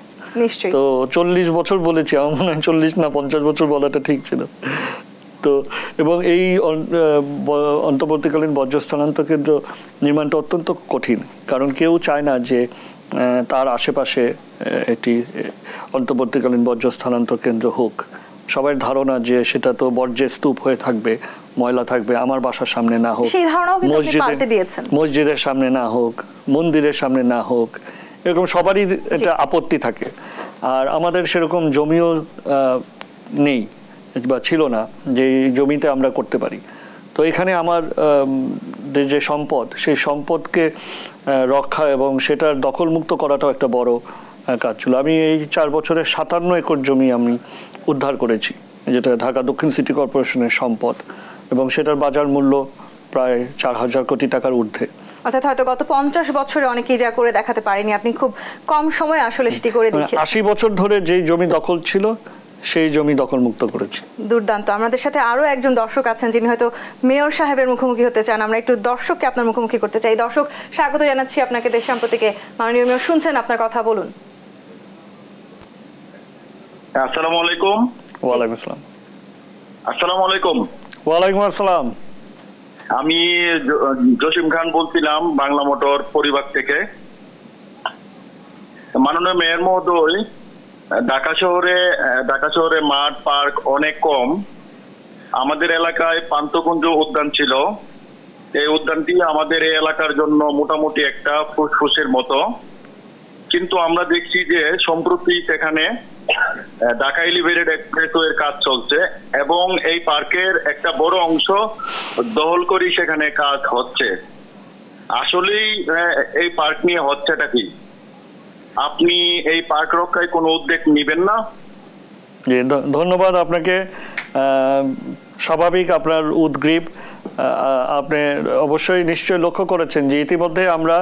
তো 40 বছর বলেছি, আমার মনে হয় 40 না 50 বছর বলাটা ঠিক ছিল। তো এবং এই অন্তর্বর্তীকালীন বর্জ্য স্থানান্তর কেন্দ্র নির্মাণটা অত্যন্ত কঠিন, কারণ কেউ চায় না যে তার আশেপাশে একটি অন্তর্বর্তীকালীন বর্জ্য স্থানান্তর কেন্দ্র হোক। সবার ধারণা যে সেটা তো বর্জ্যের স্তূপ হয়ে থাকবে, ময়লা থাকবে, আমার বাসার সামনে না হোক, মসজিদের সামনে না হোক, মন্দিরের সামনে না হোক, এরকম সবারই এটা আপত্তি থাকে। আর আমাদের সেরকম জমিও নেই বা ছিল না যে জমিতে আমরা করতে পারি। তো এখানে আমার যে সম্পদ, সেই সম্পদকে রক্ষা এবং সেটার দখলমুক্ত করাটাও একটা বড় কাজ ছিল। আমি এই 4 বছরে 57 একর জমি আমি উদ্ধার করেছি, যেটা ঢাকা দক্ষিণ সিটি কর্পোরেশনের সম্পদ, এবং সেটার বাজার মূল্য প্রায় 4000 কোটি টাকার ঊর্ধ্বে। অর্থাৎ হয়তো গত 50 বছরে অনেকেই যা করে দেখাতে পারেনি, আপনি খুব কম সময়ে আসলে সেটি করে দেখিয়েছেন। 80 বছর ধরে যেই জমি দখল ছিল সেই জমি দখল মুক্ত করেছি। দুর্দান্ত। আমাদের সাথে আরো একজন দর্শক আছেন যিনি হয়তো মেয়র সাহেবের মুখোমুখি হতে চান। আমরা একটু দর্শককে আপনার মুখোমুখি করতে চাই। দর্শক, স্বাগত জানাচ্ছি আপনাকে দেশ সম্প্রতিকে। মাননীয় মেয়র শুনছেন, আপনার কথা বলুন। আসসালামু আলাইকুম। ওয়ালাইকুম আসসালাম। আসসালামু আলাইকুম। ওয়ালাইকুম আসসালাম। আমি জসিম খান বলছিলাম বাংলা মোটর পরিবার থেকে। মাননীয় মেয়র মহোদয়, ঢাকা শহরে মাঠ পার্ক অনেক কম। আমাদের এলাকায় পান্তকুঞ্জ উদ্যান ছিল, এই উদ্যানটি আমাদের এই এলাকার জন্য মোটামুটি একটা ফুসফুসের মতো। কিন্তু আমরা দেখছি যে সম্প্রতি সেখানে ঢাকা এলিভেটেড এক্সপ্রেসওয়ের কাজ চলছে এবং এই পার্কের একটা বড় অংশ দখল করে সেখানে কাজ হচ্ছে। আসলেই এই পার্ক নিয়ে হচ্ছেটা কি? আপনি এই পার্ক রক্ষায় কোনো উদ্যোগ নেবেন না? জি, ধন্যবাদ আপনাকে। স্বাভাবিক আপনার উদ্গ্রীব। আপনি অবশ্যই নিশ্চয়ই লক্ষ্য করেছেন যে ইতিমধ্যে আমরা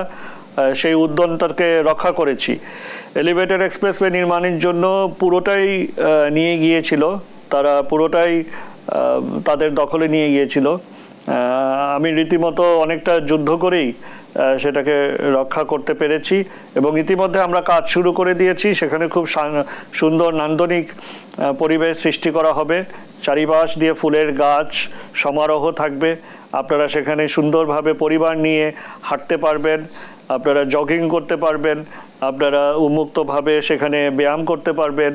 সেই উদ্যানটাকে রক্ষা করেছি। এলিভেটেড এক্সপ্রেসওয়ে নির্মাণের জন্য পুরোটাই নিয়ে গিয়েছিল, তারা পুরোটাই তাদের দখলে নিয়ে গিয়েছিল। আমি রীতিমতো অনেকটা যুদ্ধ করেই সেটাকে রক্ষা করতে পেরেছি এবং ইতিমধ্যে আমরা কাজ শুরু করে দিয়েছি। সেখানে খুব সুন্দর নান্দনিক পরিবেশ সৃষ্টি করা হবে, চারিপাশ দিয়ে ফুলের গাছ সমারোহ থাকবে, আপনারা সেখানে সুন্দরভাবে পরিবার নিয়ে হাঁটতে পারবেন, আপনারা জগিং করতে পারবেন, আপনারা উন্মুক্তভাবে সেখানে ব্যায়াম করতে পারবেন,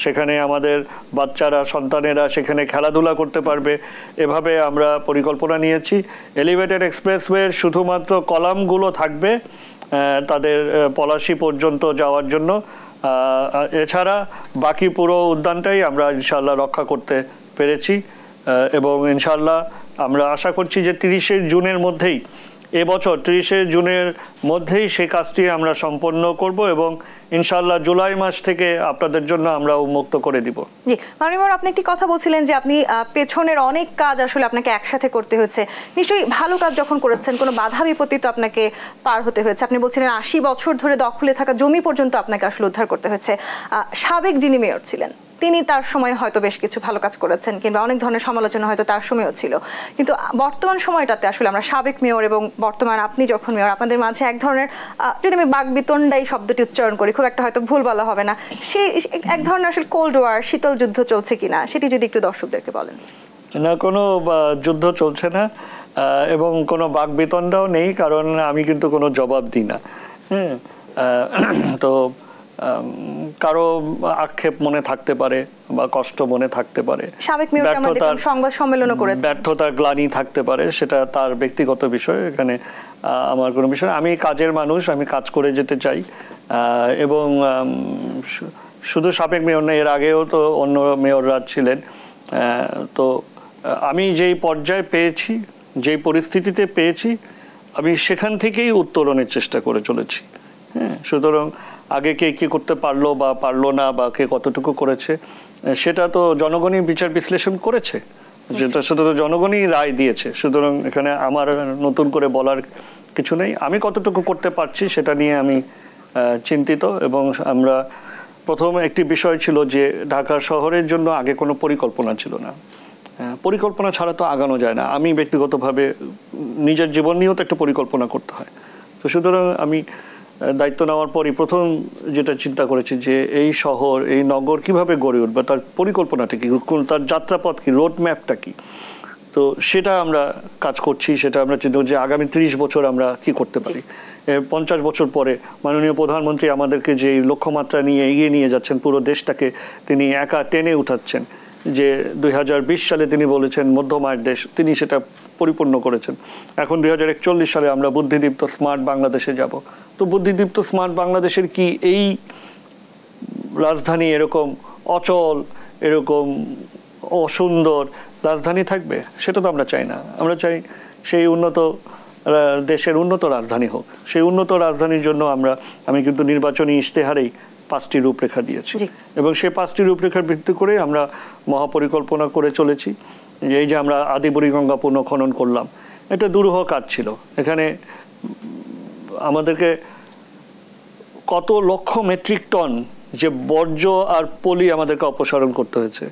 সেখানে আমাদের বাচ্চারা সন্তানেরা সেখানে খেলাধুলা করতে পারবে। এভাবে আমরা পরিকল্পনা নিয়েছি। এলিভেটেড এক্সপ্রেসওয়ের শুধুমাত্র কলামগুলো থাকবে তাদের পলাশী পর্যন্ত যাওয়ার জন্য, এছাড়া বাকি পুরো উদ্যানটাই আমরা ইনশাআল্লাহ রক্ষা করতে পেরেছি এবং ইনশাআল্লাহ আমরা আশা করছি যে 30শে জুনের মধ্যেই, এবছর 30শে জুনের মধ্যেই সেই কাজটি আমরা সম্পন্ন করব এবং ইনশাআল্লাহ জুলাই মাস থেকে আপনাদের জন্য আমরা উন্মুক্ত করে দিব। জি মাননীয় মেয়র, আপনি একটি কথা বলছিলেন যে আপনি পেছনের অনেক কাজ আসলে আপনাকে একসাথে করতে হয়েছে। নিশ্চয়ই ভালো কাজ যখন করেছেন কোনো বাধা বিপত্তি তো আপনাকে পার হতে হয়েছে। আপনি বলছিলেন 80 বছর ধরে দখলে থাকা জমি পর্যন্ত আপনাকে আসলে উদ্ধার করতে হয়েছে। সাবেক যিনি মেয়র ছিলেন তিনি তার সময় হয়তো বেশ কিছু ভালো কাজ করেছেন কিংবা অনেক ধরনের সমালোচনা হয়তো তার সময়ও ছিল, কিন্তু বর্তমান সময়টাতে আসলে আমরা সাবেক মেয়র এবং বর্তমান আপনি যখন মেয়র, আপনাদের মাঝে এক ধরনের, যদি আমি বাকবিতণ্ডাই শব্দটি উচ্চারণ করি, খুব একটা হয়তো ভুল বলা হবে না, সেই এক ধরনের আসলে কোল্ড ওয়ার, শীতল যুদ্ধ চলছে কিনা সেটি যদি একটু দর্শকদেরকে বলেন। না, কোনো যুদ্ধ চলছে না এবং কোনো বাকবিতণ্ডাও নেই, কারণ আমি কিন্তু কোনো জবাব দিই না। হ্যাঁ, তো কারো আক্ষেপ মনে থাকতে পারে বা কষ্ট মনে থাকতে পারে, সংবাদ সম্মেলনও করেছেন, ব্যর্থতা গ্লানি থাকতে পারে, সেটা তার ব্যক্তিগত বিষয়, এখানে আমার কোনো বিষয়। আমি কাজের মানুষ, আমি কাজ করে যেতে চাই এবং শুধু সাবেক মেয়র না, এর আগেও তো অন্য মেয়ররা ছিলেন। তো আমি যেই পর্যায়ে পেয়েছি, যেই পরিস্থিতিতে পেয়েছি, আমি সেখান থেকেই উত্তরণের চেষ্টা করে চলেছি। হ্যাঁ, সুতরাং আগে কে কী করতে পারলো বা পারলো না বা কে কতটুকু করেছে সেটা তো জনগণই বিচার বিশ্লেষণ করেছে, সেটা তো জনগণই রায় দিয়েছে। সুতরাং এখানে আমার নতুন করে বলার কিছু নেই। আমি কতটুকু করতে পারছি সেটা নিয়ে আমি চিন্তিত এবং আমরা প্রথম একটি বিষয় ছিল যে ঢাকা শহরের জন্য আগে কোনো পরিকল্পনা ছিল না। পরিকল্পনা ছাড়া তো আগানো যায় না। আমি ব্যক্তিগতভাবে নিজের জীবন নিয়েও তো একটা পরিকল্পনা করতে হয়। তো সুতরাং আমি দায়িত্ব নেওয়ার পরই প্রথম যেটা চিন্তা করেছি যে এই শহর, এই নগর কিভাবে গড়ে উঠবে, তার পরিকল্পনাটা কি, তার যাত্রাপথ কি, রোড ম্যাপটা কি। তো সেটা আমরা কাজ করছি, সেটা আমরা চিন্তা করছি আগামী 30 বছর আমরা কি করতে পারি। 50 বছর পরে মাননীয় প্রধানমন্ত্রী আমাদেরকে যে লক্ষ্যমাত্রা নিয়ে এগিয়ে নিয়ে যাচ্ছেন, পুরো দেশটাকে তিনি একা টেনে উঠাচ্ছেন, যে 2020 সালে তিনি বলেছেন মধ্যম আয়ের দেশ, তিনি সেটা পরিপূর্ণ করেছেন। এখন 2041 সালে আমরা বুদ্ধিদীপ্ত স্মার্ট বাংলাদেশে যাব। তো বুদ্ধিদীপ্ত স্মার্ট বাংলাদেশের কি এই রাজধানী এরকম অচল, এরকম অসুন্দর রাজধানী থাকবে? সেটা তো আমরা চাই না। আমরা চাই সেই উন্নত দেশের উন্নত রাজধানী হোক। সেই উন্নত রাজধানীর জন্য আমি কিন্তু নির্বাচনী ইশতেহারেই 5টি রূপরেখা দিয়েছি এবং সেই 5টি রূপরেখার ভিত্তি করে আমরা মহাপরিকল্পনা করে চলেছি। এই যে আমরা আদি বুড়িগঙ্গা পুনঃখনন করলাম, এটা দুরূহ কাজ ছিল। এখানে আমাদেরকে কত লক্ষ মেট্রিক টন যে বর্জ্য আর পলি আমাদেরকে অপসারণ করতে হয়েছে,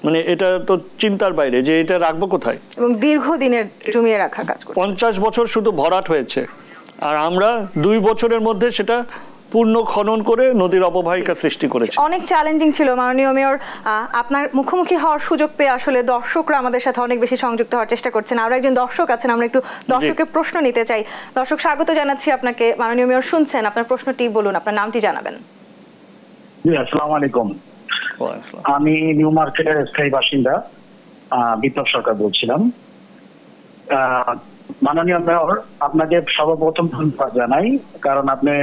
মানে এটা তো চিন্তার বাইরে যে এটা রাখবো কোথায়। এবং দীর্ঘদিনের জমিয়ে রাখা কাজ, 50 বছর শুধু ভরাট হয়েছে, আর আমরা 2 বছরের মধ্যে সেটা পূর্ণ খনন করে নদীর অববাহিকা সৃষ্টি করেছে। অনেক চ্যালেঞ্জিং ছিল মাননীয় মেয়র। আপনার মুখোমুখি হওয়ার সুযোগ পেয়ে আসলে দর্শকরা আমাদের সাথে অনেক বেশি সংযুক্ত হওয়ার চেষ্টা করছেন। আরো একজন দর্শক আছেন, আমরা একটু দর্শকের প্রশ্ন নিতে চাই। দর্শক, স্বাগত জানাচ্ছি আপনাকে। মাননীয় মেয়র শুনছেন, আপনার প্রশ্নটি বলুন, আপনার নামটি জানাবেন। জি, আসসালামু আলাইকুম। আমি নিউ মার্কেটের স্থায়ী বাসিন্দা বিপ্লব সরকার বলছিলাম। মাননীয় মেয়র, আপনাকে সর্বপ্রথম ধন্যবাদ জানাই, কারণ আপনি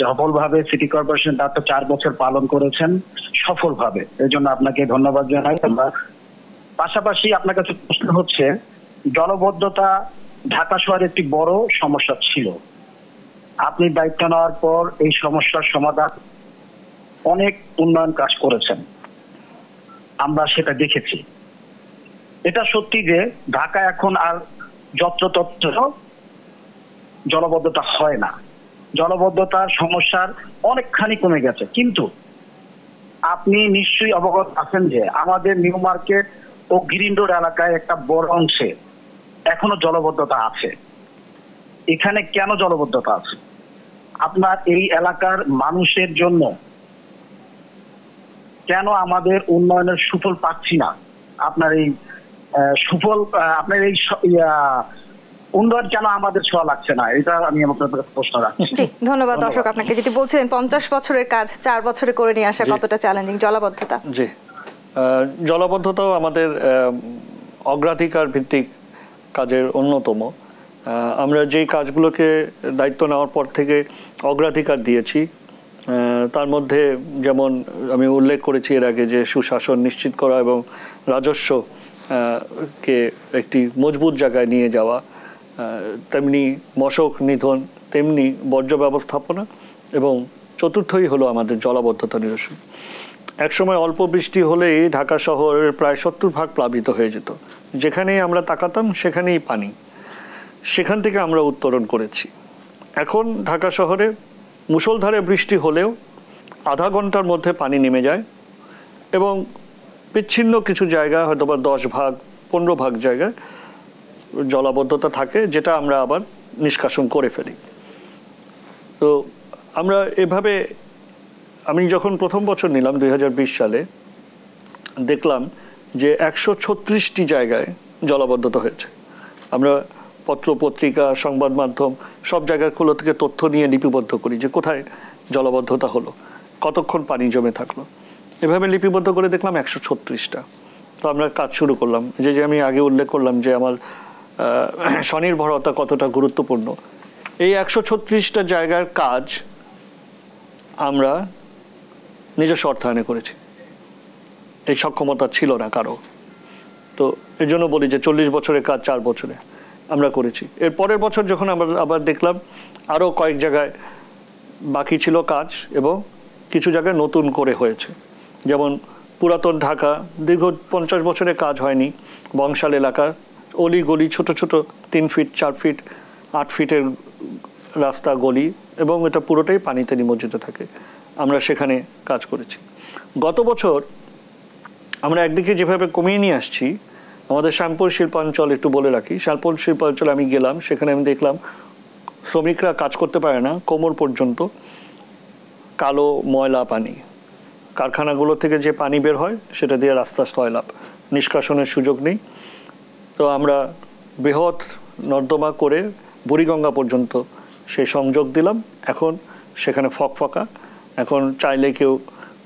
সফলভাবে সিটি কর্পোরেশন দায়িত্ব 4 বছর পালন করেছেন সফলভাবে, এর জন্য আপনাকে ধন্যবাদ জানাই। আমরা পাশাপাশি আপনার কাছে প্রশ্ন হচ্ছে, জলবদ্ধতা ঢাকা শহরের একটি বড় সমস্যা ছিল। আপনি দায়িত্ব নেওয়ার পর এই সমস্যার সমাধান অনেক উন্নয়ন কাজ করেছেন, আমরা সেটা দেখেছি। এটা সত্যি যে ঢাকা এখন আর যত্রতত্র জলবদ্ধতা হয় না, জলবদ্ধতার সমস্যার অনেকখানি কমে গেছে। কিন্তু আপনি নিশ্চয়ই অবগত আছেন যে আমাদের নিউ মার্কেট ও গ্রিন রোড এলাকায় একটা বড় অংশে এখনো জলবদ্ধতা আছে। এখানে কেন জলবদ্ধতা আছে? আপনার এই এলাকার মানুষের জন্য কেন আমাদের উন্নয়নের সুফল পাচ্ছি না? আপনার এই সুফল, আপনার এই উন্নয়ন কেন আমাদের ছোঁয়া লাগছে না? এটা আমি আপনাদের প্রশ্ন রাখছি। ধন্যবাদ দর্শক আপনাকে। যেটি বলছিলেন 50 বছরের কাজ 4 বছরে করে নিয়ে আসা কতটা চ্যালেঞ্জিং জলাবদ্ধতা। জি, জলাবদ্ধতাও আমাদের অগ্রাধিকার ভিত্তিক কাজের অন্যতম। আমরা যেই কাজগুলোকে দায়িত্ব নেওয়ার পর থেকে অগ্রাধিকার দিয়েছি, তার মধ্যে যেমন আমি উল্লেখ করেছি এর আগে যে সুশাসন নিশ্চিত করা এবং রাজস্ব কে একটি মজবুত জায়গায় নিয়ে যাওয়া, তেমনি মশক নিধন, তেমনি বর্জ্য ব্যবস্থাপনা, এবং চতুর্থই হলো আমাদের জলাবদ্ধতা নিরসন। একসময় অল্প বৃষ্টি হলেই ঢাকা শহরের প্রায় 70% প্লাবিত হয়ে যেত। যেখানেই আমরা তাকাতাম সেখানেই পানি। সেখান থেকে আমরা উত্তরণ করেছি। এখন ঢাকা শহরে মুষলধারে বৃষ্টি হলেও আধা ঘন্টার মধ্যে পানি নেমে যায় এবং বিচ্ছিন্ন কিছু জায়গা, হয়তো বা 10-15% জায়গায় জলাবদ্ধতা থাকে, যেটা আমরা আবার নিষ্কাশন করে ফেলি। তো আমরা এভাবে, আমি যখন প্রথম বছর নিলাম 2020 সালে, দেখলাম যে 136টি জায়গায় জলাবদ্ধতা হয়েছে। আমরা পত্র পত্রিকা, সংবাদ মাধ্যম সব জায়গাগুলো থেকে তথ্য নিয়ে লিপিবদ্ধ করি যে কোথায় জলাবদ্ধতা হলো, কতক্ষণ পানি জমে থাকলো। এভাবে লিপিবদ্ধ করে দেখলাম 136টা। তো আমরা কাজ শুরু করলাম। যে আমি আগে উল্লেখ করলাম যে আমার স্বনির্ভরতা কতটা গুরুত্বপূর্ণ। এই 136টা জায়গার কাজ আমরা নিজস্ব অর্থায়নে করেছি। এই সক্ষমতা ছিল না কারো। তো এর জন্য বলি যে 40 বছরের কাজ 4 বছরে আমরা করেছি। এর পরের বছর যখন আমরা আবার দেখলাম আরও কয়েক জায়গায় বাকি ছিল কাজ এবং কিছু জায়গায় নতুন করে হয়েছে। যেমন পুরাতন ঢাকা দীর্ঘ 50 বছরের কাজ হয়নি। বংশাল এলাকা অলি গলি, ছোট ছোট 3 ফিট 4 ফিট 8 ফিটের রাস্তা গলি, এবং এটা পুরোটাই পানিতে নিমজ্জিত থাকে। আমরা সেখানে কাজ করেছি। গত বছর আমরা একদিকে যেভাবে কমিয়ে নিয়ে আসছি, আমাদের শ্যামপুর শিল্পাঞ্চল একটু বলে রাখি। শ্যামপুর শিল্পাঞ্চলে আমি গেলাম, সেখানে আমি দেখলাম শ্রমিকরা কাজ করতে পারে না, কোমর পর্যন্ত কালো ময়লা পানি। কারখানাগুলো থেকে যে পানি বের হয় সেটা দিয়ে রাস্তা সয়লাভ, নিষ্কাশনের সুযোগ নেই। তো আমরা বৃহৎ নর্দমা করে বুড়িগঙ্গা পর্যন্ত সেই সংযোগ দিলাম। এখন সেখানে ফকফকা, এখন চাইলে কেউ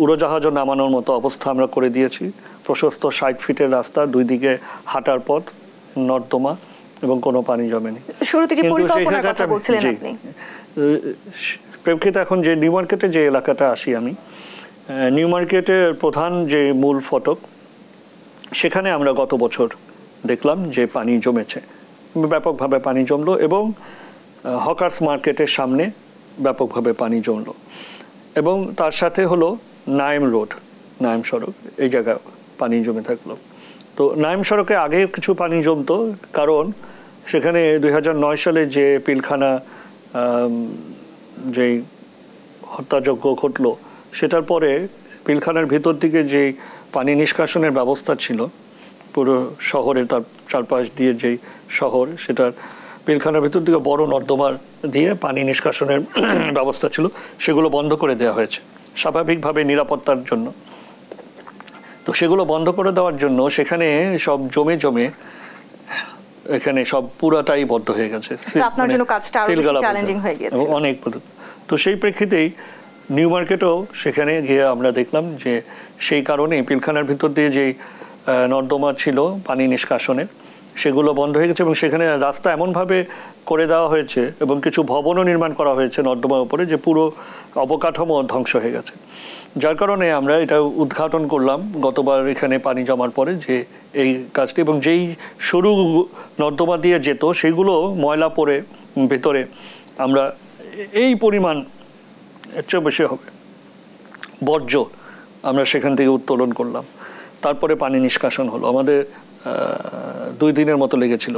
উড়োজাহাজও নামানোর মতো অবস্থা আমরা করে দিয়েছি। প্রশস্ত 60 ফিটের রাস্তা, 2 দিকে হাঁটার পথ, নর্দমা, এবং কোনো পানি জমেনি। প্রেক্ষিতে এখন যে নিউ মার্কেটে যে এলাকাটা আসি আমি, নিউ মার্কেটের প্রধান যে মূল ফটক, সেখানে আমরা গত বছর দেখলাম যে পানি জমেছে, ব্যাপকভাবে পানি জমলো, এবং হকার্স মার্কেটের সামনে ব্যাপকভাবে পানি জমলো। এবং তার সাথে হলো নাইম রোড, নাইম সড়ক, এই জায়গায় পানি জমে থাকলো। তো নাইম সড়কে আগে কিছু পানি জমতো, কারণ সেখানে 2009 সালে যে পিলখানা যেই হত্যাযজ্ঞ ঘটলো, সেটার পরে পিলখানার ভিতর দিকে যে পানি নিষ্কাশনের ব্যবস্থা ছিল পুরো শহরে, তার চারপাশ দিয়ে যেই শহর, সেটার পিলখানার ভিতর দিকে বড় নর্দমার দিয়ে পানি নিষ্কাশনের ব্যবস্থা ছিল, সেগুলো বন্ধ করে দেওয়া হয়েছে স্বাভাবিকভাবে নিরাপত্তার জন্য। তো সেগুলো বন্ধ করে দেওয়ার জন্য সেখানে সব জমে জমে এখানে সব পুরাটাই বদ্ধ হয়ে গেছে, আপনার জন্য কাজটা আরো বেশি চ্যালেঞ্জিং হয়ে গেছে অনেক। তো সেই প্রেক্ষিতেই নিউ মার্কেটও সেখানে গিয়ে আমরা দেখলাম যে সেই কারণে পিলখানার ভিতর দিয়ে যে নর্দমা ছিল পানি নিষ্কাশনের, সেগুলো বন্ধ হয়ে গেছে, এবং সেখানে রাস্তা এমনভাবে করে দেওয়া হয়েছে এবং কিছু ভবনও নির্মাণ করা হয়েছে নর্দমার উপরে, যে পুরো অবকাঠামো ধ্বংস হয়ে গেছে। যার কারণে আমরা এটা উদ্ঘাটন করলাম গতবার এখানে পানি জমার পরে, যে এই কাজটি, এবং যেই সরু নর্দমা দিয়ে যেত সেগুলো ময়লা পড়ে ভেতরে আমরা এই পরিমাণ, এর চেয়ে বেশি হবে বর্জ্য আমরা সেখান থেকে উত্তোলন করলাম। তারপরে পানি নিষ্কাশন হলো। আমাদের 2 দিনের মতো লেগেছিল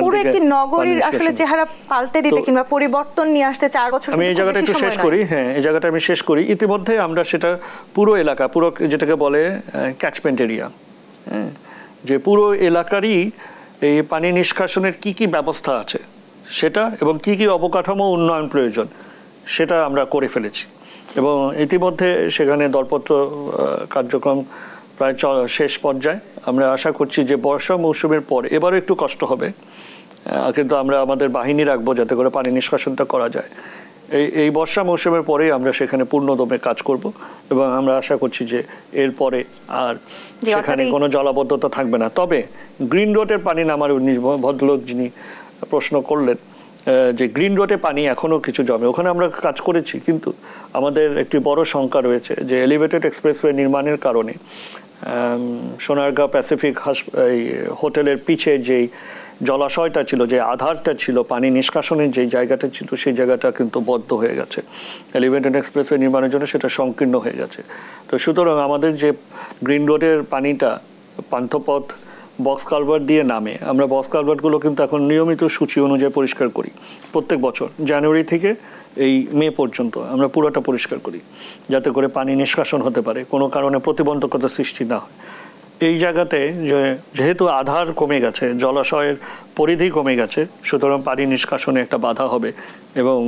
পুরো একটি নগরীর আসলে চেহারা পাল্টে দিতে কিংবা পরিবর্তন নিয়ে আসতে 4 বছর। আমি এই জায়গাটা একটু শেষ করি। হ্যাঁ, এই জায়গাটা আমি শেষ করি। ইতিমধ্যে আমরা সেটা পুরো এলাকা, পুরো যেটাকে বলে ক্যাচমেন্ট এরিয়া, হ্যাঁ, যে পুরো এলাকারই এই পানি নিষ্কাশনের কি কি ব্যবস্থা আছে সেটা এবং কি কি অবকাঠামো উন্নয়ন প্রয়োজন সেটা আমরা করে ফেলেছি এবং ইতিমধ্যে সেখানে দরপত্র কার্যক্রম প্রায় শেষ পর্যায়ে। আমরা আশা করছি যে বর্ষা মৌসুমের পর এবারও একটু কষ্ট হবে, কিন্তু আমরা আমাদের বাহিনী রাখবো যাতে করে পানি নিষ্কাশনটা করা যায়। এই বর্ষা মৌসুমের পরেই আমরা সেখানে পূর্ণদমে কাজ করব এবং আমরা আশা করছি যে এরপরে আর সেখানে কোনো জলাবদ্ধতা থাকবে না। তবে গ্রিন রোডের পানি নামার ভদ্রলোক যিনি প্রশ্ন করলেন যে গ্রিন রোডে পানি এখনও কিছু জমে, ওখানে আমরা কাজ করেছি, কিন্তু আমাদের একটি বড় শঙ্কা রয়েছে যে এলিভেটেড এক্সপ্রেসওয়ে নির্মাণের কারণে সোনারগাঁও প্যাসিফিক হোটেলের পিছে যেই জলাশয়টা ছিল, যে আধারটা ছিল পানি নিষ্কাশনের যেই জায়গাটা ছিল, সেই জায়গাটা কিন্তু বদ্ধ হয়ে গেছে। এলিভেটেড এক্সপ্রেসওয়ে নির্মাণের জন্য সেটা সংকীর্ণ হয়ে গেছে। তো সুতরাং আমাদের যে গ্রিন রোডের পানিটা পান্থপথ বক্স কালভার্ট দিয়ে নামে, আমরা বক্স কালভার্টগুলো কিন্তু এখন নিয়মিত সূচি অনুযায়ী পরিষ্কার করি প্রত্যেক বছর। জানুয়ারি থেকে এই মে পর্যন্ত আমরা পুরোটা পরিষ্কার করি যাতে করে পানি নিষ্কাশন হতে পারে, কোনো কারণে প্রতিবন্ধকতা সৃষ্টি না হয়। এই জায়গাতে যেহেতু আধার কমে গেছে, জলাশয়ের পরিধি কমে গেছে, সুতরাং পানি নিষ্কাশনে একটা বাধা হবে এবং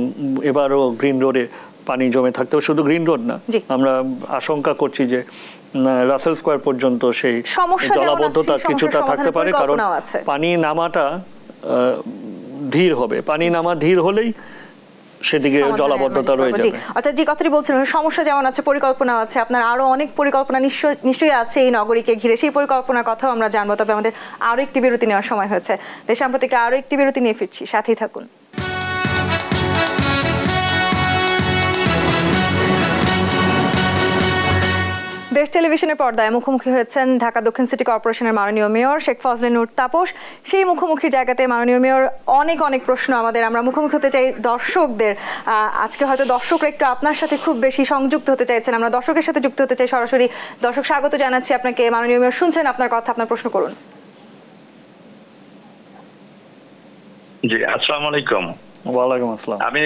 এবারও গ্রিন রোডে পানি জমে থাকতে হবে। শুধু গ্রিন রোড না, আমরা আশঙ্কা করছি যে রাসেল স্কয়ার পর্যন্ত সেই জলাবদ্ধতা কিছুটা থাকতে পারে, কারণ পানি নামাটা ধীর হবে। পানি নামা ধীর হলেই সেদিকে জলাবদ্ধতা রয়ে যাবে। অর্থাৎ যে কথাটি বলছেন, সমস্যা যেমন আছে, পরিকল্পনা আছে, আপনার আরো অনেক পরিকল্পনা নিশ্চয়ই আছে এই নগরীকে ঘিরে। সেই পরিকল্পনার কথাও আমরা জানবো, তবে আমাদের আরো একটি বিরতি নেওয়ার সময় হয়েছে। দেশাম্প্রতিকে আরো একটি বিরতি নিয়ে ফিরছি, সাথেই থাকুন। দেশ টেলিভিশনের পর্দায় মুখোমুখি হয়েছেন ঢাকা দক্ষিণ সিটি কর্পোরেশনের মাননীয় মেয়র শেখ ফজলে নূর তাপস। সেই মুখোমুখির জায়গাতে মাননীয় মেয়র অনেক প্রশ্ন আমরা মুখোমুখি হতে চাই দর্শকদের। আজকে হয়তো দর্শকরা একটু আপনার সাথে খুব বেশি সংযুক্ত হতে চাইছেন, আমরা দর্শকের সাথে যুক্ত হতে চাই সরাসরি। দর্শক স্বাগত জানাচ্ছি আপনাকে। মাননীয় মেয়র শুনছেন আপনার কথা, আপনার প্রশ্ন করুন। জি, আসসালামু আলাইকুম। ওয়ালাইকুম আসসালাম। আমি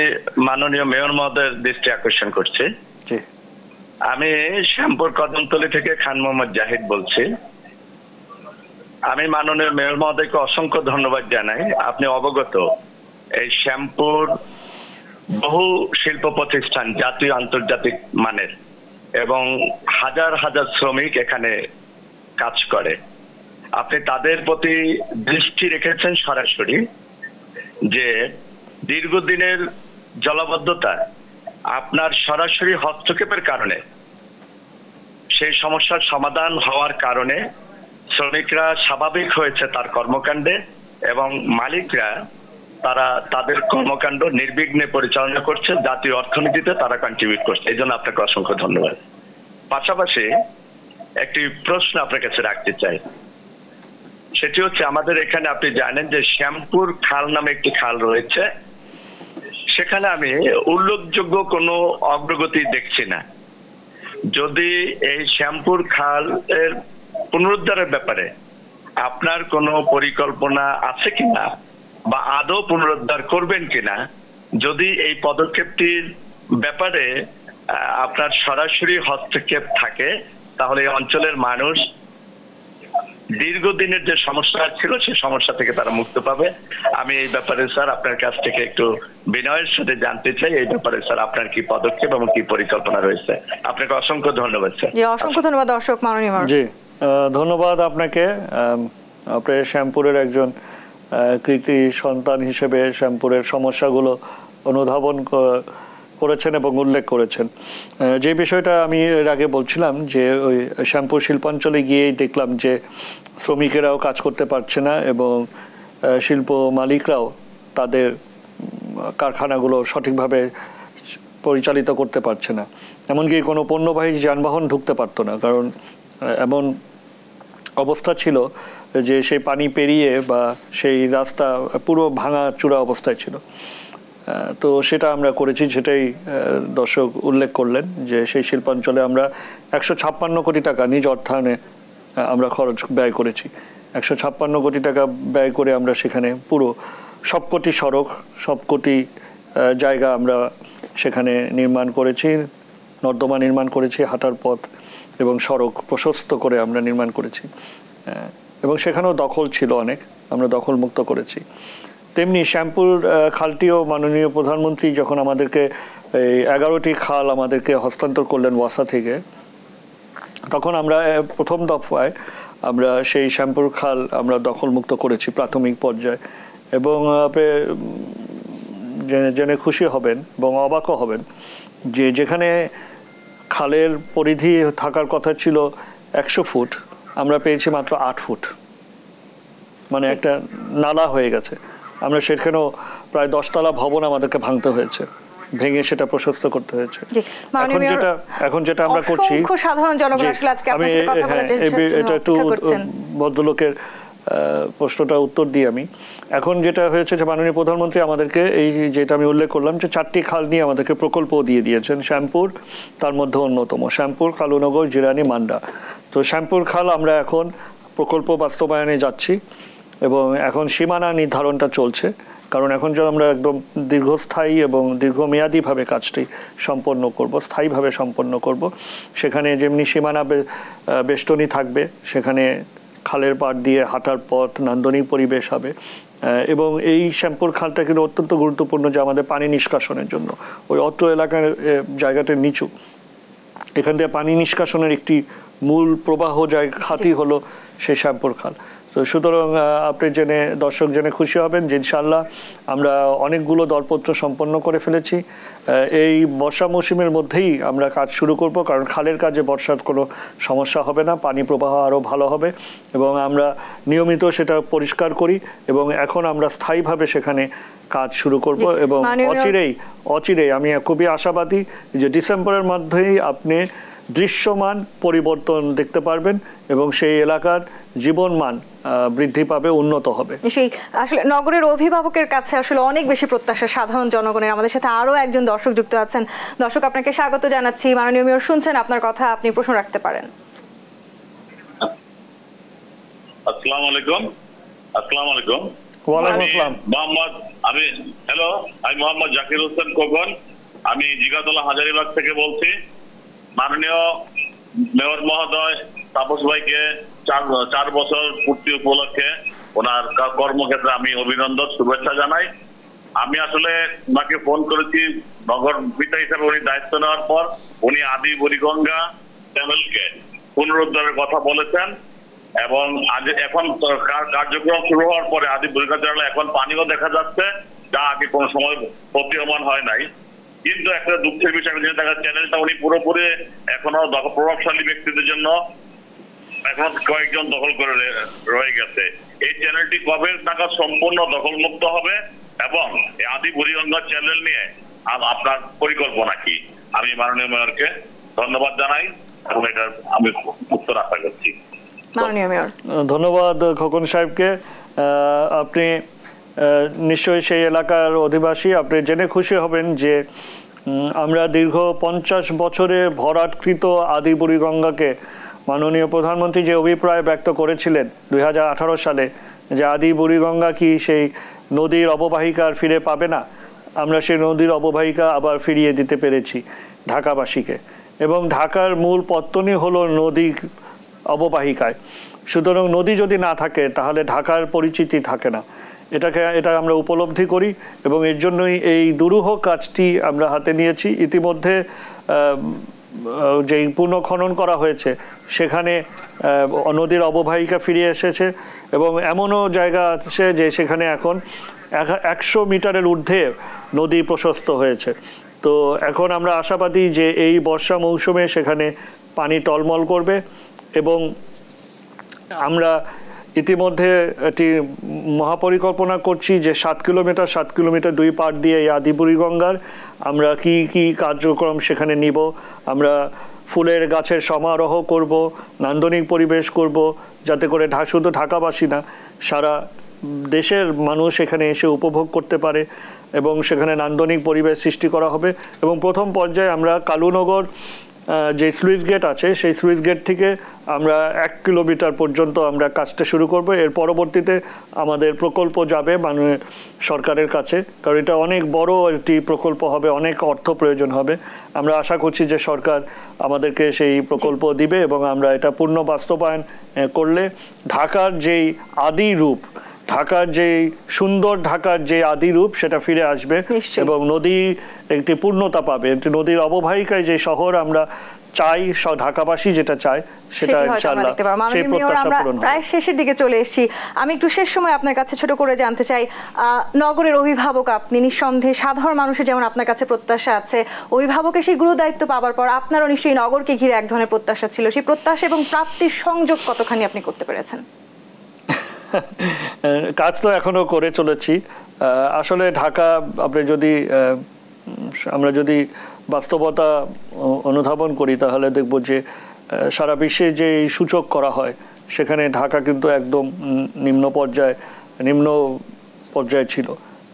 মাননীয় মেয়র মহোদয়ের দৃষ্টি আকর্ষণ করছি। জি, আমি শ্যামপুর কদমতলী থেকে খান মোহাম্মদ জাহিদ বলছি। আমি মাননীয় মেয়র মহোদয়কে অসংখ্য ধন্যবাদ জানাই। আপনি অবগত এই শ্যামপুর বহু শিল্প প্রতিষ্ঠান জাতীয় আন্তর্জাতিক মানের এবং হাজার হাজার শ্রমিক এখানে কাজ করে। আপনি তাদের প্রতি দৃষ্টি রেখেছেন সরাসরি যে দীর্ঘদিনের জলাবদ্ধতা আপনার সরাসরি হস্তক্ষেপের কারণে, সেই সমস্যার সমাধান হওয়ার কারণে শ্রমিকরা স্বাভাবিক হয়েছে তার কর্মকাণ্ডে এবং মালিকরা তারা তাদের কর্মকাণ্ড নির্বিঘ্নে পরিচালনা করছে, জাতীয় অর্থনীতিতে তারা কন্ট্রিবিউট করছে। এই জন্য আপনাকে অসংখ্য ধন্যবাদ। পাশাপাশি একটি প্রশ্ন আপনার কাছে রাখতে চাই, সেটি হচ্ছে আমাদের এখানে আপনি জানেন যে শ্যামপুর খাল নামে একটি খাল রয়েছে, সেখানে আমি উল্লেখযোগ্য কোনো অগ্রগতি দেখছি না। যদি এই শ্যামপুর খাল এর পুনরুদ্ধারের ব্যাপারে আপনার কোনো পরিকল্পনা আছে কিনা বা আদৌ পুনরুদ্ধার করবেন কিনা, যদি এই পদক্ষেপটির ব্যাপারে আপনার সরাসরি হস্তক্ষেপ থাকে, তাহলে এই অঞ্চলের মানুষ দীর্ঘদিনের যে সমস্যা ছিল সেই সমস্যা থেকে তারা মুক্ত পাবে। আমি এই ব্যাপারে স্যার আপনার কাছ থেকে একটু বিনয়ের সাথে জানতে চাই, এই ব্যাপারে স্যার আপনার কি পদক্ষেপ এবং কি পরিকল্পনা রয়েছে। আপনাকে অসংখ্য ধন্যবাদ স্যার। জি, অসংখ্য ধন্যবাদ দর্শক। মাননীয় মেয়র। জি, ধন্যবাদ আপনাকে। আপনি শ্যামপুরের একজন কৃতি সন্তান হিসেবে শ্যামপুরের সমস্যাগুলো অনুধাবন করেছেন এবং উল্লেখ করেছেন। যে বিষয়টা আমি এর আগে বলছিলাম যে ওই শ্যামপুর শিল্পাঞ্চলে গিয়েই দেখলাম যে শ্রমিকেরাও কাজ করতে পারছে না এবং শিল্প মালিকরাও তাদের কারখানাগুলো সঠিকভাবে পরিচালিত করতে পারছে না। এমনকি কোনো পণ্যবাহী যানবাহন ঢুকতে পারতো না, কারণ এমন অবস্থা ছিল যে সেই পানি পেরিয়ে বা সেই রাস্তা পুরো ভাঙা চূড়া অবস্থায় ছিল। তো সেটা আমরা করেছি, সেটাই দর্শক উল্লেখ করলেন যে সেই শিল্পাঞ্চলে আমরা 156 কোটি টাকা নিজ অর্থায়নে আমরা ব্যয় করেছি। 156 কোটি টাকা ব্যয় করে আমরা সেখানে পুরো সবকটি সড়ক, সবকটি জায়গা আমরা সেখানে নির্মাণ করেছি, নর্দমা নির্মাণ করেছি, হাঁটার পথ এবং সড়ক প্রশস্ত করে আমরা নির্মাণ করেছি। এবং সেখানেও দখল ছিল অনেক, আমরা দখল মুক্ত করেছি। তেমনি শ্যামপুর খালটিও মাননীয় প্রধানমন্ত্রী যখন আমাদেরকে এই 11টি খাল আমাদেরকে হস্তান্তর করলেন ওয়াসা থেকে, তখন আমরা প্রথম দফায় আমরা সেই শ্যামপুর খাল আমরা দখলমুক্ত করেছি প্রাথমিক পর্যায়ে। এবং আপনি জেনে খুশি হবেন এবং অবাকও হবেন যে যেখানে খালের পরিধি থাকার কথা ছিল 100 ফুট, আমরা পেয়েছি মাত্র 8 ফুট, মানে একটা নালা হয়ে গেছে। আমরা সেখানেও প্রায় 10 তলা ভবন আমাদেরকে ভাঙতে হয়েছে, ভেঙে সেটা প্রশস্ত করতে হয়েছে। এখন যেটা আমরা করছি, সাধারণ জনগণ আসলে আজকে আপনার সাথে কথা বলতে এটা একটু ভদ্রলোকের প্রশ্নটা উত্তর দিই আমি। এখন যেটা হয়েছে যে মাননীয় প্রধানমন্ত্রী আমাদেরকে এই যেটা আমি উল্লেখ করলাম যে 4টি খাল নিয়ে আমাদেরকে প্রকল্প দিয়ে দিয়েছেন। শ্যামপুর তার মধ্যে অন্যতম, শ্যামপুর, কালুনগর, জিরানি, মান্ডা। তো শ্যামপুর খাল আমরা এখন প্রকল্প বাস্তবায়নে যাচ্ছি এবং এখন সীমানা নির্ধারণটা চলছে, কারণ এখন যখন আমরা একদম দীর্ঘস্থায়ী এবং দীর্ঘমেয়াদীভাবে কাজটি সম্পন্ন করব, স্থায়ীভাবে সম্পন্ন করব, সেখানে যেমনি সীমানা বেষ্টনী থাকবে, সেখানে খালের পাড় দিয়ে হাঁটার পথ, নান্দনিক পরিবেশ হবে। এবং এই শ্যামপুর খালটা কিন্তু অত্যন্ত গুরুত্বপূর্ণ যে আমাদের পানি নিষ্কাশনের জন্য। ওই অত্র এলাকার জায়গাটা নিচু, এখান থেকে পানি নিষ্কাশনের একটি মূল প্রবাহ খাতই হলো সেই শ্যামপুর খাল। তো সুতরাং আপনি দর্শক জেনে খুশি হবেন যে ইনশাআল্লাহ আমরা অনেকগুলো দরপত্র সম্পন্ন করে ফেলেছি। এই বর্ষা মৌসুমের মধ্যেই আমরা কাজ শুরু করব, কারণ খালের কাজে বর্ষার কোনো সমস্যা হবে না, পানি প্রবাহ আরও ভালো হবে এবং আমরা নিয়মিত সেটা পরিষ্কার করি এবং এখন আমরা স্থায়ীভাবে সেখানে কাজ শুরু করব। এবং অচিরেই আমি খুবই আশাবাদী যে ডিসেম্বরের মধ্যেই আপনি দৃশ্যমান পরিবর্তন দেখতে পারবেন এবং সেই এলাকার জীবনমান বৃদ্ধি পাবে, উন্নত হবে। সেই আসলে নগরের অভিভাবকের কাছে আসলে অনেক বেশি প্রত্যাশা সাধারণ জনগণের। আমাদের সাথে আরো একজন দর্শক যুক্ত আছেন। দর্শক, আপনাকে স্বাগত জানাচ্ছি। মাননীয় মেয়র শুনছেন আপনার কথা, আপনি প্রশ্ন রাখতে পারেন। আসসালামু আলাইকুম। আসসালামু আলাইকুম। ওয়ালাইকুম আসসালাম। আমি মোহাম্মদ জাকির হোসেন খোকন, আমি জিগাতলা হাজারীবাগ থেকে বলছি। মাননীয় মেয়র মহোদয় তাপস ভাইকে 4 বছর পূর্তি উপলক্ষে ওনার কর্মক্ষেত্রে আমি অভিনন্দন, শুভেচ্ছা জানাই। আমি আসলে ওনাকে ফোন করেছি নগর পিতা হিসেবে উনি দায়িত্ব নেওয়ার পর। উনি আদি বুড়িগঙ্গা চ্যানেলকে পুনরুদ্ধারের কথা বলেছেন এবং এখন কার্যক্রম শুরু হওয়ার পরে আদি বুড়িগঙ্গা চ্যানেলে এখন পানিও দেখা যাচ্ছে, যা আগে কোনো সময় প্রতীয়মান হয় নাই। কিন্তু একটা দুঃখের বিষয় দেখা চ্যানেলটা উনি পুরোপুরি এখনো প্রভাবশালী ব্যক্তিদের জন্য এখন কয়েকজন দখল করে রয়ে গেছে। এই চ্যানেলটি কবে নাগাদ সম্পূর্ণ দখলমুক্ত হবে এবং এই আদি বুড়িগঙ্গা চ্যানেল নিয়ে আপনার পরিকল্পনা কি? আমি মাননীয় মেয়রকে ধন্যবাদ জানাই এবং এটার আমি উত্তর আশা করছি। ধন্যবাদ খোকন সাহেবকে। আপনি নিশ্চয়ই সেই এলাকার অধিবাসী, আপনি জেনে খুশি হবেন যে আমরা দীর্ঘ 50 বছরে ভরাটকৃত আদি বুড়িগঙ্গাকে মাননীয় প্রধানমন্ত্রী যে অভিপ্রায় ব্যক্ত করেছিলেন 2018 সালে যে আদি বুড়িগঙ্গা কি সেই নদীর অববাহিকা আর ফিরে পাবে না, আমরা সেই নদীর অববাহিকা আবার ফিরিয়ে দিতে পেরেছি ঢাকাবাসীকে। এবং ঢাকার মূল পত্তনই হলো নদী অববাহিকায়। সুতরাং নদী যদি না থাকে তাহলে ঢাকার পরিচিতি থাকে না। এটা আমরা উপলব্ধি করি এবং এর জন্যই এই দুরূহ কাজটি আমরা হাতে নিয়েছি। ইতিমধ্যে যেই পুনঃখনন করা হয়েছে সেখানে নদীর অববাহিকা ফিরে এসেছে এবং এমনও জায়গা আছে যে সেখানে এখন 100 মিটারের ঊর্ধ্বে নদী প্রশস্ত হয়েছে। তো এখন আমরা আশাবাদী যে এই বর্ষা মৌসুমে সেখানে পানি টলমল করবে এবং আমরা ইতিমধ্যে একটি মহাপরিকল্পনা করছি যে 7 কিলোমিটার 2 পাড় দিয়ে এই আদি বুড়িগঙ্গার আমরা কি কার্যক্রম সেখানে নিব। আমরা ফুলের গাছের সমারোহ করব, নান্দনিক পরিবেশ করব, যাতে করে শুধু ঢাকাবাসী না সারা দেশের মানুষ এখানে এসে উপভোগ করতে পারে এবং সেখানে নান্দনিক পরিবেশ সৃষ্টি করা হবে। এবং প্রথম পর্যায়ে আমরা কালুনগর যে স্লুইস গেট আছে সেই স্লুইস গেট থেকে আমরা 1 কিলোমিটার পর্যন্ত আমরা কাজটা শুরু করব। এর পরবর্তীতে আমাদের প্রকল্প যাবে মাননীয় সরকারের কাছে, কারণ এটা অনেক বড় একটি প্রকল্প হবে, অনেক অর্থ প্রয়োজন হবে। আমরা আশা করছি যে সরকার আমাদেরকে সেই প্রকল্প দিবে এবং আমরা এটা পূর্ণ বাস্তবায়ন করলে ঢাকার যেই আদি রূপ, ঢাকার যে সুন্দর ঢাকার যে আদি রূপ সেটা ফিরে আসবে এবং নদী একটি পূর্ণতা পাবে। নদীর অববাহিকায় যে শহর আমরা চাই, ঢাকাবাসী যেটা চায় সেটা ইনশাআল্লাহ সেই প্রত্যাশা পূরণ হবে। প্রায় শেষের দিকে চলে এসেছি, আমি একটু শেষ সময় আপনার কাছে ছোট করে জানতে চাই, নগরের অভিভাবক আপনি, নিঃসন্দেহে সাধারণ মানুষের যেমন আপনার কাছে প্রত্যাশা আছে, অভিভাবকের সেই গুরু দায়িত্ব পাওয়ার পর আপনারও নিশ্চয়ই নগরকে ঘিরে এক ধরনের প্রত্যাশা ছিল। সেই প্রত্যাশা এবং প্রাপ্তির সংযোগ কতখানি আপনি করতে পেরেছেন? কাজ তো এখনো করে চলেছি। আসলে ঢাকা আমরা যদি বাস্তবতা অনুধাবন করি তাহলে দেখব যে সারা বিশ্বে যে সূচক করা হয় সেখানে ঢাকা কিন্তু একদম নিম্ন পর্যায়ে ছিল।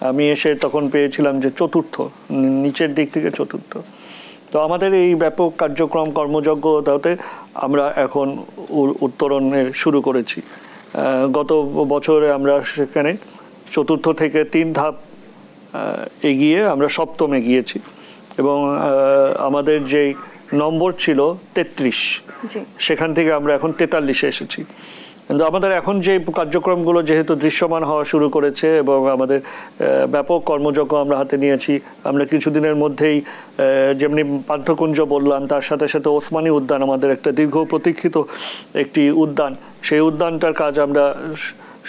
আমি এসে তখন পেয়েছিলাম যে চতুর্থ, নিচের দিক থেকে চতুর্থ। তো আমাদের এই ব্যাপক কার্যক্রম কর্মযজ্ঞতাতে আমরা এখন উত্তরণের শুরু করেছি। গত বছরে আমরা সেখানে চতুর্থ থেকে 3 ধাপ এগিয়ে আমরা সপ্তমে গিয়েছি এবং আমাদের যে নম্বর ছিল 33, সেখান থেকে আমরা এখন 43-এ এসেছি। কিন্তু আমাদের এখন যে কার্যক্রমগুলো যেহেতু দৃশ্যমান হওয়া শুরু করেছে এবং আমাদের ব্যাপক কর্মযজ্ঞ আমরা হাতে নিয়েছি, আমরা কিছুদিনের মধ্যেই যেমনি পান্থকুঞ্জ বললাম, তার সাথে সাথে ওসমানী উদ্যান, আমাদের একটা দীর্ঘ প্রতীক্ষিত একটি উদ্যান, সেই উদ্যানটার কাজ আমরা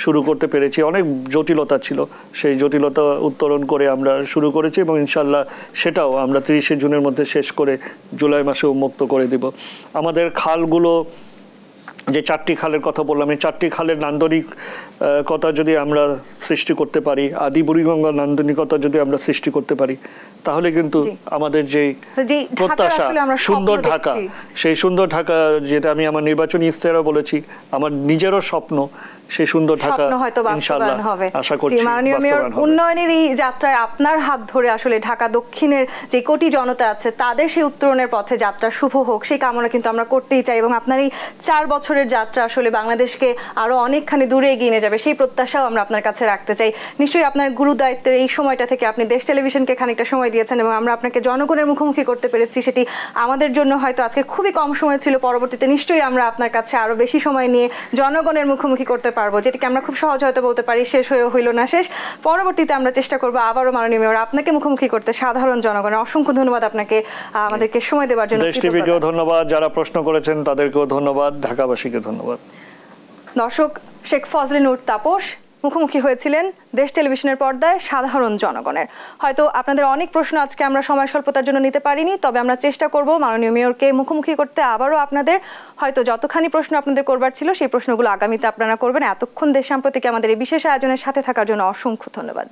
শুরু করতে পেরেছি। অনেক জটিলতা ছিল, সেই জটিলতা উত্তরণ করে আমরা শুরু করেছি এবং ইনশাল্লাহ সেটাও আমরা 30শে জুনের মধ্যে শেষ করে জুলাই মাসে উন্মুক্ত করে দিব। আমাদের খালগুলো, যে 4টি খালের কথা বললাম, এই 4টি খালের নান্দনিকতা যদি আমরা সৃষ্টি করতে পারি, আদি বুড়িগঙ্গার নান্দনিকতা যদি আমরা সৃষ্টি করতে পারি, তাহলে কিন্তু আমাদের যে প্রত্যাশা সুন্দর ঢাকা, সেই সুন্দর ঢাকা যেটা আমি আমার নির্বাচনী ইশতেহারে বলেছি, আমার নিজেরও স্বপ্ন, সেই সুন্দর ঢাকা ইনশাআল্লাহ আশা করছি উন্নয়নের এই যাত্রায় আপনার হাত ধরে আসলে ঢাকা দক্ষিণের যে কোটি জনতা আছে তাদের সেই উত্তরণের পথে যাত্রা শুভ হোক, সেই কামনা কিন্তু আমরা করতেই চাই এবং আপনার এই 4 বছরের যাত্রা আসলে বাংলাদেশকে আরো অনেকখানি দূরে এগিয়ে নিয়ে যাবে, সেই প্রত্যাশাও আমরা আপনার কাছে রাখতে চাই। নিশ্চয়ই আপনার গুরু দায়িত্বের এই সময়টা থেকে আপনি দেশ টেলিভিশনকে খানিকটা সময় দিয়েছেন এবং আমরা আপনাকে জনগণের মুখোমুখি করতে পেরেছি, সেটি আমাদের জন্য হয়তো আজকে খুবই কম সময় ছিল। পরবর্তীতে নিশ্চয়ই আমরা আপনার কাছে আরো বেশি সময় নিয়ে জনগণের মুখোমুখি করতে পারবো, যেটিকে আমরা খুব সহজ হয়তো বলতে পারি শেষ হয়ে হইল না শেষ। পরবর্তীতে আমরা চেষ্টা করবো আবারও মাননীয় মেয়র আপনাকে মুখোমুখি করতে। সাধারণ জনগণের অসংখ্য ধন্যবাদ আপনাকে আমাদেরকে সময় দেওয়ার জন্য। দেশ টিভিকেও ধন্যবাদ, যারা প্রশ্ন করেছেন তাদেরকেও ধন্যবাদ, ঢাকাবাসীকে ধন্যবাদ। দর্শক, শেখ ফজলে নূর তাপস মুখোমুখি হয়েছিলেন দেশ টেলিভিশনের পর্দায় সাধারণ জনগণের। হয়তো আপনাদের অনেক প্রশ্ন আজকে আমরা সময় স্বল্পতার জন্য নিতে পারিনি, তবে আমরা চেষ্টা করব মাননীয় মেয়রকে মুখোমুখি করতে আবারও আপনাদের। হয়তো যতখানি প্রশ্ন আপনাদের করবার ছিল সেই প্রশ্নগুলো আগামীতে আপনারা করবেন। এতক্ষণ দেশ সাম্প্রতিক আমাদের এই বিশেষ আয়োজনের সাথে থাকার জন্য অসংখ্য ধন্যবাদ।